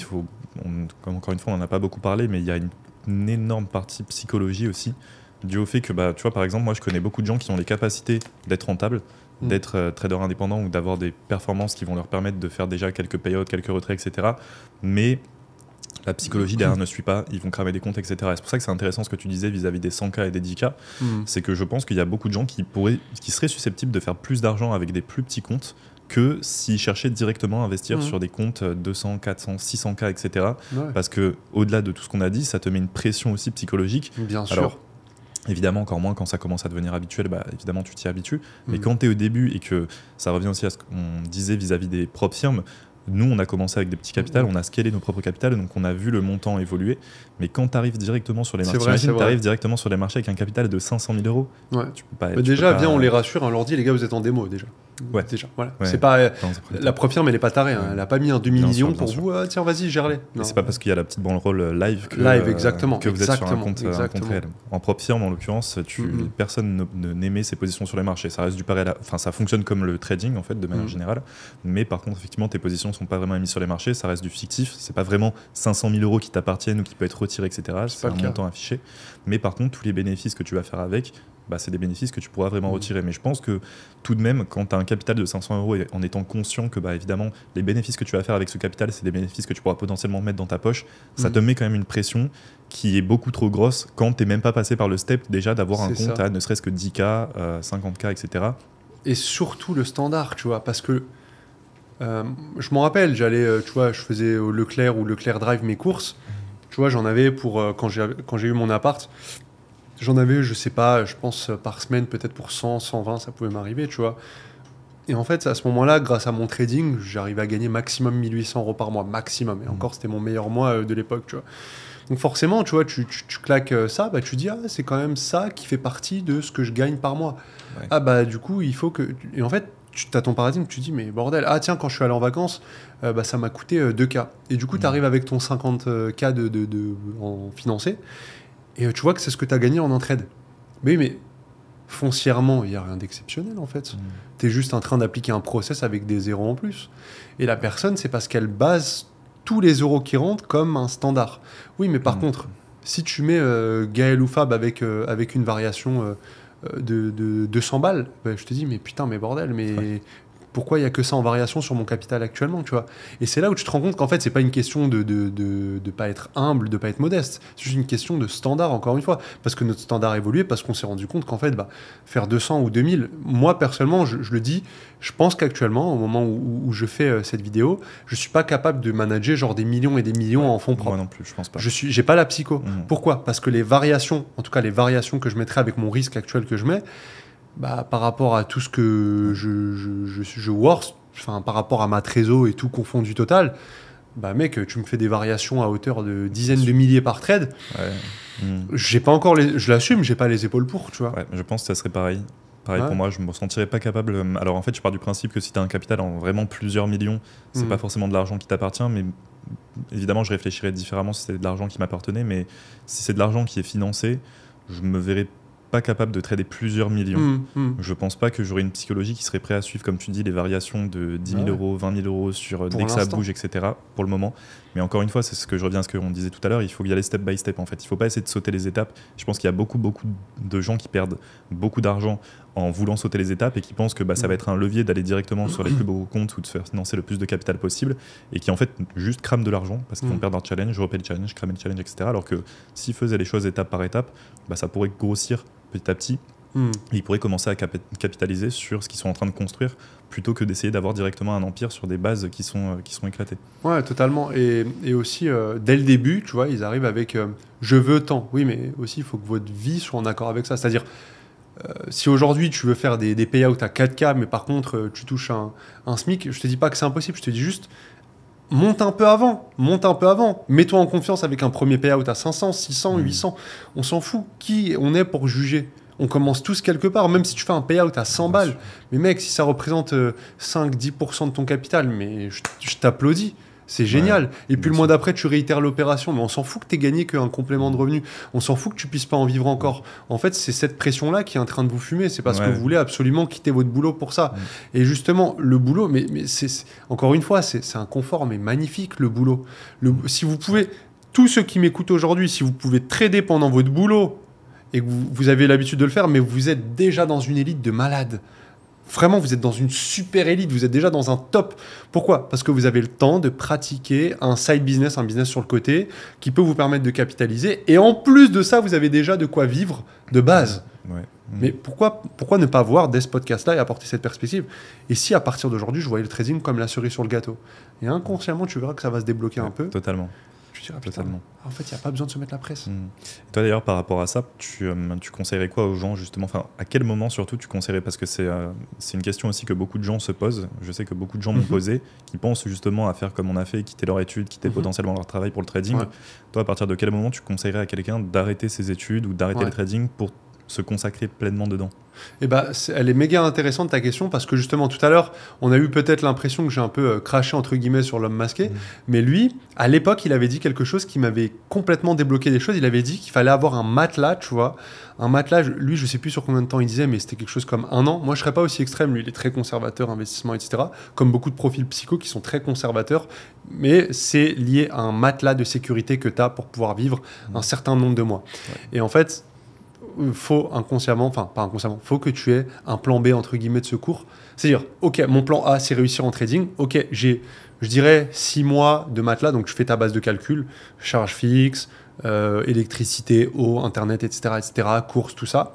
encore une fois, on n'en a pas beaucoup parlé, mais il y a une énorme partie psychologie aussi, dû au fait que, tu vois, par exemple, moi, je connais beaucoup de gens qui ont les capacités d'être rentables, d'être trader indépendant ou d'avoir des performances qui vont leur permettre de faire déjà quelques payouts, quelques retraits, etc. Mais la psychologie derrière ne suit pas, ils vont cramer des comptes, etc. Et c'est pour ça que c'est intéressant ce que tu disais vis-à-vis des 100K et des 10K. C'est que je pense qu'il y a beaucoup de gens qui seraient susceptibles de faire plus d'argent avec des plus petits comptes que s'ils cherchaient directement à investir sur des comptes 200, 400, 600K, etc. Parce que au-delà de tout ce qu'on a dit, ça te met une pression aussi psychologique.
Bien sûr.
Alors, évidemment, encore moins quand ça commence à devenir habituel, évidemment tu t'y habitues. Mais quand tu es au début et que ça revient aussi à ce qu'on disait vis-à-vis des propres firmes, nous on a commencé avec des petits capitals, on a scalé nos propres capitals, donc on a vu le montant évoluer. Mais quand tu arrives directement sur les marchés, tu arrives directement sur les marchés avec un capital de 500 000 euros. Tu peux pas,
viens, on les rassure, on leur dit, les gars, vous êtes en démo déjà. Déjà, voilà. C'est pas, la propre firme, elle est pas tarée, elle a pas mis un demi-million pour vous, tiens, vas-y, gère-les.
C'est pas parce qu'il y a la petite banderole live que vous êtes sur un compte réel. En propre firme, en l'occurrence, personne n'émet ses positions sur les marchés. Ça reste du pari ça fonctionne comme le trading, en fait, de manière générale. Mais par contre, effectivement, tes positions sont pas vraiment émises sur les marchés, ça reste du fictif. C'est pas vraiment 500 000 euros qui t'appartiennent ou qui peut être retiré, etc. C'est un montant affiché. Mais par contre, tous les bénéfices que tu vas faire avec, bah, c'est des bénéfices que tu pourras vraiment retirer. Mais je pense que tout de même, quand tu as un capital de 500 euros et en étant conscient que bah, évidemment, les bénéfices que tu vas faire avec ce capital, c'est des bénéfices que tu pourras potentiellement mettre dans ta poche, ça te met quand même une pression qui est beaucoup trop grosse quand tu n'es même pas passé par le step déjà d'avoir un compte à ne serait-ce que 10K, 50K, etc.
Et surtout le standard, tu vois, parce que je m'en rappelle, j'allais, tu vois, je faisais au Leclerc ou Leclerc Drive mes courses. Tu vois, j'en avais pour quand j'ai eu mon appart, j'en avais, je sais pas, je pense par semaine, peut-être pour 100, 120, ça pouvait m'arriver, tu vois. Et en fait, à ce moment-là, grâce à mon trading, j'arrivais à gagner maximum 1800 euros par mois, maximum. Et encore, c'était mon meilleur mois de l'époque, tu vois. Donc forcément, tu vois, tu claques ça, bah, tu dis, ah, c'est quand même ça qui fait partie de ce que je gagne par mois. Ouais. Ah bah du coup, il faut que... Et en fait, tu as ton paradigme, tu te dis, mais bordel, ah tiens, quand je suis allé en vacances, bah, ça m'a coûté 2K. Et du coup, tu arrives avec ton 50K en financé, et tu vois que c'est ce que tu as gagné en entraide. Mais foncièrement, il n'y a rien d'exceptionnel en fait. Tu es juste en train d'appliquer un process avec des zéros en plus. Et la personne, c'est parce qu'elle base tous les euros qui rentrent comme un standard. Oui, mais par contre, si tu mets Gaël ou Fab avec une variation de 200 balles, bah, je te dis, mais putain, mais bordel, mais pourquoi il n'y a que ça en variation sur mon capital actuellement, tu vois? Et c'est là où tu te rends compte qu'en fait, c'est pas une question de pas être humble, de pas être modeste. C'est juste une question de standard, encore une fois. Parce que notre standard a évolué, parce qu'on s'est rendu compte qu'en fait, bah, faire 200 ou 2000, moi, personnellement, je le dis, je pense qu'actuellement, au moment où je fais cette vidéo, je suis pas capable de manager genre des millions et des millions en fonds propres.
Moi non plus, je pense pas.
J'ai pas la psycho. Pourquoi? Parce que les variations, en tout cas les variations que je mettrais avec mon risque actuel que je mets, bah, par rapport à tout ce que je work, enfin, par rapport à ma trésor et tout confondu total, bah mec, tu me fais des variations à hauteur de dizaines de milliers par trade. J'ai pas encore je l'assume, j'ai pas les épaules pour, tu vois.
Ouais, je pense que ça serait pareil. Pour moi, je me sentirais pas capable. Alors en fait, je pars du principe que si tu as un capital en vraiment plusieurs millions, c'est pas forcément de l'argent qui t'appartient, mais évidemment, je réfléchirais différemment si c'était de l'argent qui m'appartenait, mais si c'est de l'argent qui est financé, je me verrais pas capable de trader plusieurs millions. Je pense pas que j'aurais une psychologie qui serait prêt à suivre, comme tu dis, les variations de 10 000 euros, 20 000 euros sur dès que ça bouge, etc. pour le moment. Mais encore une fois, c'est ce que je reviens à ce qu'on disait tout à l'heure, il faut y aller step by step en fait. Il faut pas essayer de sauter les étapes. Je pense qu'il y a beaucoup de gens qui perdent beaucoup d'argent en voulant sauter les étapes et qui pensent que bah, ça va être un levier d'aller directement sur les plus beaux comptes ou de faire financer le plus de capital possible et qui en fait juste crament de l'argent parce qu'ils vont perdre un challenge, repayer le challenge, cramer le challenge, etc. Alors que s'ils faisaient les choses étape par étape, bah, ça pourrait grossir petit à petit. Ils pourraient commencer à capitaliser sur ce qu'ils sont en train de construire plutôt que d'essayer d'avoir directement un empire sur des bases qui sont éclatées.
Ouais, totalement. Et aussi, dès le début, tu vois, ils arrivent avec je veux tant. Oui, mais aussi, il faut que votre vie soit en accord avec ça. C'est-à-dire, si aujourd'hui, tu veux faire des payouts à 4K, mais par contre, tu touches un SMIC, je te dis pas que c'est impossible. Je te dis juste, monte un peu avant. Mets-toi en confiance avec un premier payout à 500, 600, 800. On s'en fout. Qui on est pour juger? On commence tous quelque part, même si tu fais un payout à 100 balles. Mais mec, si ça représente 5-10% de ton capital, mais je t'applaudis. C'est génial. Et puis le mois d'après, tu réitères l'opération. Mais on s'en fout que tu aies gagné qu'un complément de revenu. On s'en fout que tu puisses pas en vivre encore. En fait, c'est cette pression-là qui est en train de vous fumer. C'est parce que vous voulez absolument quitter votre boulot pour ça. Et justement, le boulot, mais encore une fois, c'est un confort, mais magnifique, le boulot. Si vous pouvez, tous ceux qui m'écoutent aujourd'hui, si vous pouvez trader pendant votre boulot, et que vous avez l'habitude de le faire, mais vous êtes déjà dans une élite de malades. Vraiment, vous êtes dans une super élite, vous êtes déjà dans un top. Pourquoi? Parce que vous avez le temps de pratiquer un side business, un business sur le côté, qui peut vous permettre de capitaliser. Et en plus de ça, vous avez déjà de quoi vivre de base. Mais pourquoi ne pas voir dès ce podcast-là et apporter cette perspective? Et si à partir d'aujourd'hui, je voyais le trading comme la cerise sur le gâteau? Et inconsciemment, tu verras que ça va se débloquer un peu.
Totalement.
Totalement. En fait, il n'y a pas besoin de se mettre la presse.
Et toi d'ailleurs, par rapport à ça, tu conseillerais quoi aux gens justement? Enfin, à quel moment surtout tu conseillerais? Parce que c'est une question aussi que beaucoup de gens se posent. Je sais que beaucoup de gens m'ont posé, qui pensent justement à faire comme on a fait, quitter leur étude, quitter potentiellement leur travail pour le trading. Toi, à partir de quel moment tu conseillerais à quelqu'un d'arrêter ses études ou d'arrêter le trading pour se consacrer pleinement dedans?
Eh ben, elle est méga intéressante ta question parce que justement tout à l'heure on a eu peut-être l'impression que j'ai un peu craché entre guillemets sur l'homme masqué, mais lui à l'époque il avait dit quelque chose qui m'avait complètement débloqué des choses. Il avait dit qu'il fallait avoir un matelas, tu vois, un matelas. Lui je sais plus sur combien de temps il disait, mais c'était quelque chose comme 1 an. Moi je serais pas aussi extrême, lui il est très conservateur, investissement, etc., comme beaucoup de profils psycho qui sont très conservateurs, mais c'est lié à un matelas de sécurité que tu as pour pouvoir vivre un certain nombre de mois. Et en fait faut inconsciemment, enfin pas inconsciemment, faut que tu aies un plan B entre guillemets de secours. C'est-à-dire, ok, mon plan A c'est réussir en trading, ok, j'ai, je dirais 6 mois de matelas, donc tu fais ta base de calcul, charge fixe, électricité, eau, internet, etc., courses, tout ça.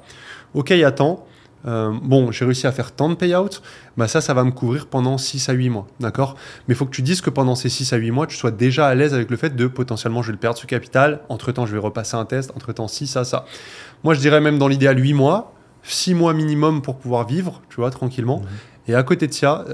Ok, il y a tant. Bon, j'ai réussi à faire tant de payouts, bah ça va me couvrir pendant 6 à 8 mois, d'accord? Mais il faut que tu dises que pendant ces 6 à 8 mois, tu sois déjà à l'aise avec le fait de potentiellement je vais le perdre ce capital, entre-temps je vais repasser un test, entre-temps ça. Moi je dirais même dans l'idéal 8 mois, 6 mois minimum pour pouvoir vivre, tu vois, tranquillement. Et à côté de ça,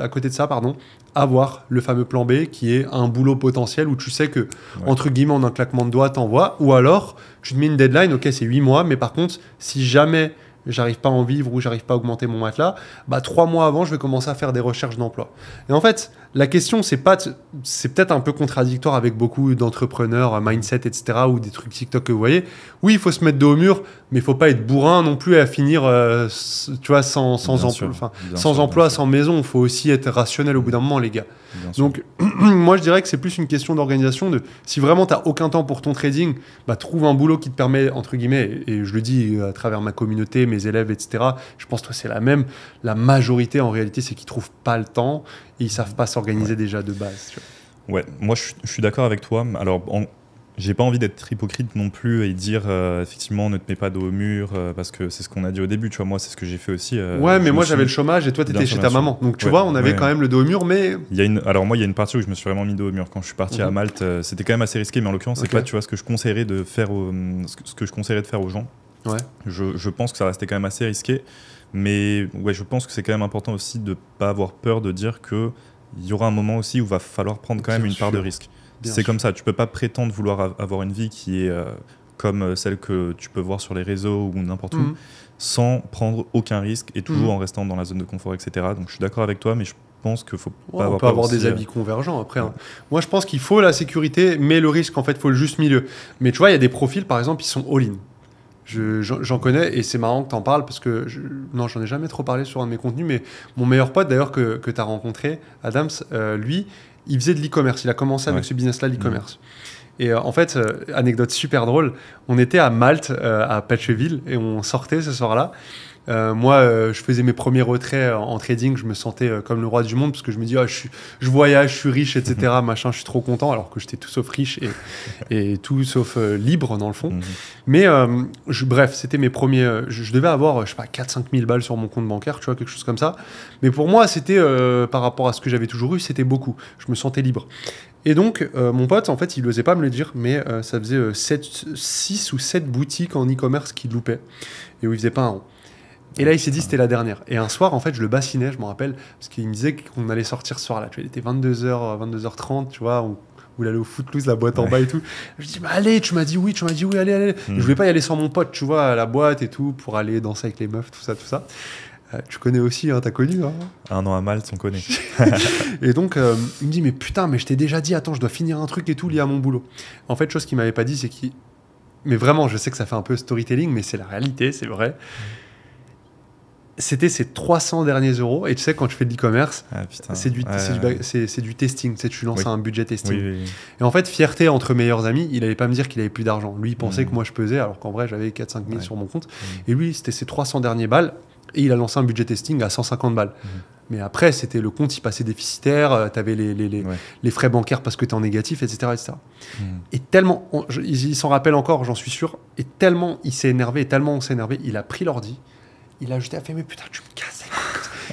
avoir le fameux plan B qui est un boulot potentiel où tu sais que, entre guillemets, en un claquement de doigts, t'envoies, ou alors tu te mets une deadline, ok, c'est 8 mois, mais par contre, si jamais j'arrive pas à en vivre ou j'arrive pas à augmenter mon matelas, bah 3 mois avant, je vais commencer à faire des recherches d'emploi. Et en fait, la question, c'est peut-être un peu contradictoire avec beaucoup d'entrepreneurs, mindset, etc., ou des trucs TikTok que vous voyez. Oui, il faut se mettre dos au mur, mais il faut pas être bourrin non plus à finir, tu vois, sans emploi, sans maison. Il faut aussi être rationnel au bout d'un moment, les gars. Donc, moi, je dirais que c'est plus une question d'organisation. Si vraiment tu n'as aucun temps pour ton trading, bah, trouve un boulot qui te permet, entre guillemets, et je le dis à travers ma communauté, mes élèves, etc., je pense que toi, c'est la même. La majorité, en réalité, c'est qu'ils ne trouvent pas le temps et ils ne savent pas s'organiser déjà de base. Tu
vois. Ouais, moi, je suis d'accord avec toi. Alors, j'ai pas envie d'être hypocrite non plus et dire effectivement ne te mets pas dos au mur parce que c'est ce qu'on a dit au début, tu vois. Moi, c'est ce que j'ai fait aussi.
Ouais, mais moi j'avais le chômage et toi t'étais chez ta maman. Donc tu vois, on avait quand même le dos au mur, mais.
Alors moi, il y a une partie où je me suis vraiment mis dos au mur. Quand je suis parti à Malte, c'était quand même assez risqué, mais en l'occurrence, c'est pas, tu vois, ce que je conseillerais de faire, ce que je conseillerais de faire aux gens.
Ouais.
Je pense que ça restait quand même assez risqué, mais ouais, je pense que c'est quand même important aussi de pas avoir peur de dire que il y aura un moment aussi où va falloir prendre quand même une part de risque. C'est comme ça, tu peux pas prétendre vouloir avoir une vie qui est comme celle que tu peux voir sur les réseaux ou n'importe où, sans prendre aucun risque et toujours en restant dans la zone de confort, etc. Donc je suis d'accord avec toi, mais je pense qu'il faut pas avoir peur.
On peut avoir des avis convergents après. Hein. Moi je pense qu'il faut la sécurité, mais le risque en fait, il faut le juste milieu. Mais tu vois, il y a des profils par exemple, ils sont all-in. J'en connais et c'est marrant que tu en parles parce que non, j'en ai jamais trop parlé sur un de mes contenus, mais mon meilleur pote d'ailleurs que tu as rencontré, Adams, lui, il faisait de l'e-commerce. Il a commencé avec ce business-là, l'e-commerce. Et en fait, anecdote super drôle, on était à Malte, à Patcheville, et on sortait ce soir-là. Moi, je faisais mes premiers retraits en trading, je me sentais comme le roi du monde parce que je me dis, je voyage, je suis riche, etc. Machin, je suis trop content, alors que j'étais tout sauf riche et tout sauf libre dans le fond. Mais bref, c'était mes premiers. Je devais avoir, je sais pas, 4-5 000 balles sur mon compte bancaire, tu vois, quelque chose comme ça. Mais pour moi, c'était par rapport à ce que j'avais toujours eu, c'était beaucoup. Je me sentais libre. Et donc, mon pote, en fait, il n'osait pas me le dire, mais ça faisait 6 ou 7 boutiques en e-commerce qu'il loupait et où il faisait pas un rond. Et là, il s'est dit c'était la dernière. Et un soir, en fait, je le bassinais, je me rappelle, parce qu'il me disait qu'on allait sortir ce soir-là. Tu vois, il était 22h, 22h30, tu vois, où il allait au Footloose, la boîte en bas et tout. Je lui dis, bah, allez, tu m'as dit oui, allez. Je voulais pas y aller sans mon pote, tu vois, à la boîte et tout, pour aller danser avec les meufs, tout ça. Tu connais aussi, hein, t'as connu. Hein.
Un an à Malte, on connaît.
Et donc, il me dit, mais putain, mais je t'ai déjà dit, attends, je dois finir un truc et tout lié à mon boulot. En fait, chose qu'il m'avait pas dit, c'est qu'il. Mais vraiment, je sais que ça fait un peu storytelling, mais c'est la réalité, c'est vrai. C'était ces 300 derniers euros. Et tu sais, quand tu fais de l'e-commerce, c'est du testing. Tu sais, tu lances un budget testing. Oui. Et en fait, fierté entre meilleurs amis, il n'allait pas me dire qu'il avait plus d'argent. Lui, il pensait que moi, je pesais, alors qu'en vrai, j'avais 4-5 000 sur mon compte. Et lui, c'était ses 300 derniers balles. Et il a lancé un budget testing à 150 balles. Mais après, c'était le compte, il passait déficitaire. Tu avais les frais bancaires parce que tu es en négatif, etc. Et tellement, il s'en rappelle encore, j'en suis sûr. Et tellement il s'est énervé, et tellement on s'est énervé, il a pris l'ordi. Il a jeté, il a fait, mais putain, tu me casses.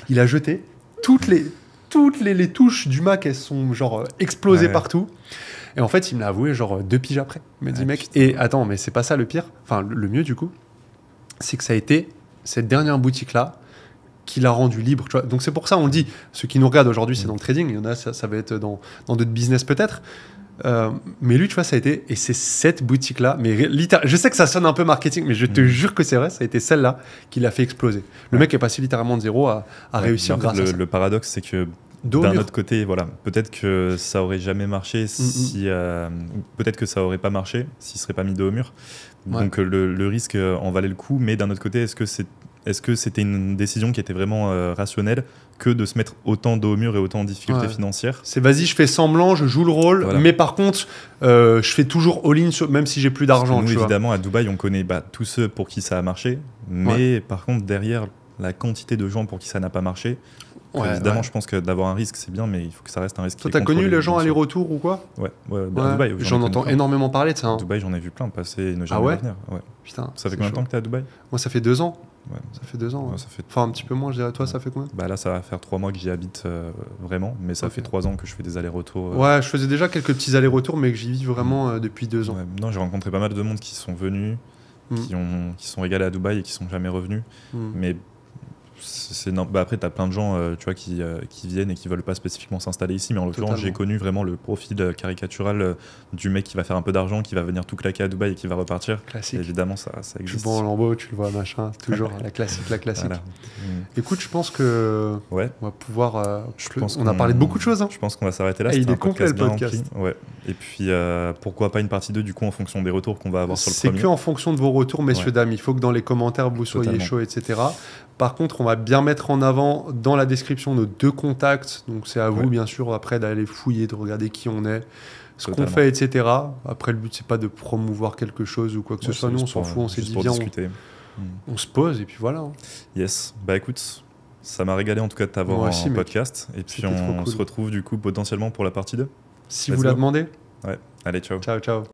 Il a jeté toutes les touches du Mac, elles sont genre explosées partout. Et en fait, il me l'a avoué genre 2 piges après. Il m'a dit, mec, putain. Et attends, mais c'est pas ça le pire. Enfin, le mieux du coup, c'est que ça a été cette dernière boutique-là qui l'a rendu libre. Tu vois. Donc c'est pour ça, on le dit, ceux qui nous regardent aujourd'hui, c'est dans le trading. Il y en a, ça va être dans d'autres business peut-être. Mais lui, tu vois, ça a été, et c'est cette boutique-là, mais je sais que ça sonne un peu marketing, mais je te jure que c'est vrai, ça a été celle-là qui l'a fait exploser. Le mec est passé littéralement de zéro à réussir grâce à ça. Le
paradoxe, c'est que d'un autre côté, voilà, peut-être que ça aurait jamais marché si, peut-être que ça aurait pas marché s'il serait pas mis dos au mur. Donc le risque en valait le coup, mais d'un autre côté, est-ce que c'est est-ce que c'était une décision qui était vraiment rationnelle que de se mettre autant dos au mur et autant en difficulté financière?
C'est vas-y, je fais semblant, je joue le rôle, mais par contre, je fais toujours all-in, même si j'ai plus d'argent.
Nous, évidemment, à Dubaï, on connaît tous ceux pour qui ça a marché, mais par contre, derrière la quantité de gens pour qui ça n'a pas marché, évidemment, je pense que d'avoir un risque, c'est bien, mais il faut que ça reste un risque.
Toi, t'as connu les gens aller-retour ou quoi?
Ouais, à Dubaï.
J'en entends énormément parler de ça.
À Dubaï, j'en ai vu plein passer et ne jamais revenir. Ouais.
Putain,
ça fait combien de temps que t'es à Dubaï?
Moi, ça fait 2 ans.
Ouais.
Ça fait 2 ans.
Ouais,
Enfin, un petit peu moins, je dirais. Toi, ça fait combien?
Bah là, ça va faire 3 mois que j'y habite vraiment, mais ça fait 3 ans que je fais des allers-retours.
Ouais, je faisais déjà quelques petits allers-rets-retours, mais que j'y vis vraiment depuis 2 ans.
Ouais, non, j'ai rencontré pas mal de monde qui sont venus, qui sont régalés à Dubaï et qui sont jamais revenus. Mais après, tu as plein de gens tu vois, qui viennent et qui veulent pas spécifiquement s'installer ici, mais en l'occurrence, j'ai connu vraiment le profil caricatural du mec qui va faire un peu d'argent, qui va venir tout claquer à Dubaï et qui va repartir.
Classique.
Et évidemment, ça existe.
Tu vois en lambeau, tu le vois machin, toujours la classique. Voilà. Écoute, je pense que on va pouvoir. On a parlé de beaucoup de choses. Hein.
Je pense qu'on va s'arrêter là.
Il est complet le podcast.
Ouais. Et puis, pourquoi pas une partie 2 du coup en fonction des retours qu'on va avoir sur le premier.
C'est que en fonction de vos retours, messieurs, dames. Il faut que dans les commentaires, vous soyez chauds, etc. Par contre, on va bien mettre en avant dans la description nos 2 contacts. Donc, c'est à vous, bien sûr, après d'aller fouiller, de regarder qui on est, ce qu'on fait, etc. Après, le but, c'est pas de promouvoir quelque chose ou quoi que ce soit. Nous, on s'en fout. On s'est dit, viens, on se pose et puis voilà. Hein.
Yes. Bah écoute, ça m'a régalé en tout cas de t'avoir en podcast. Et puis, on se retrouve du coup potentiellement pour la partie 2.
Si vous la demandez.
Ouais. Allez, ciao.
Ciao.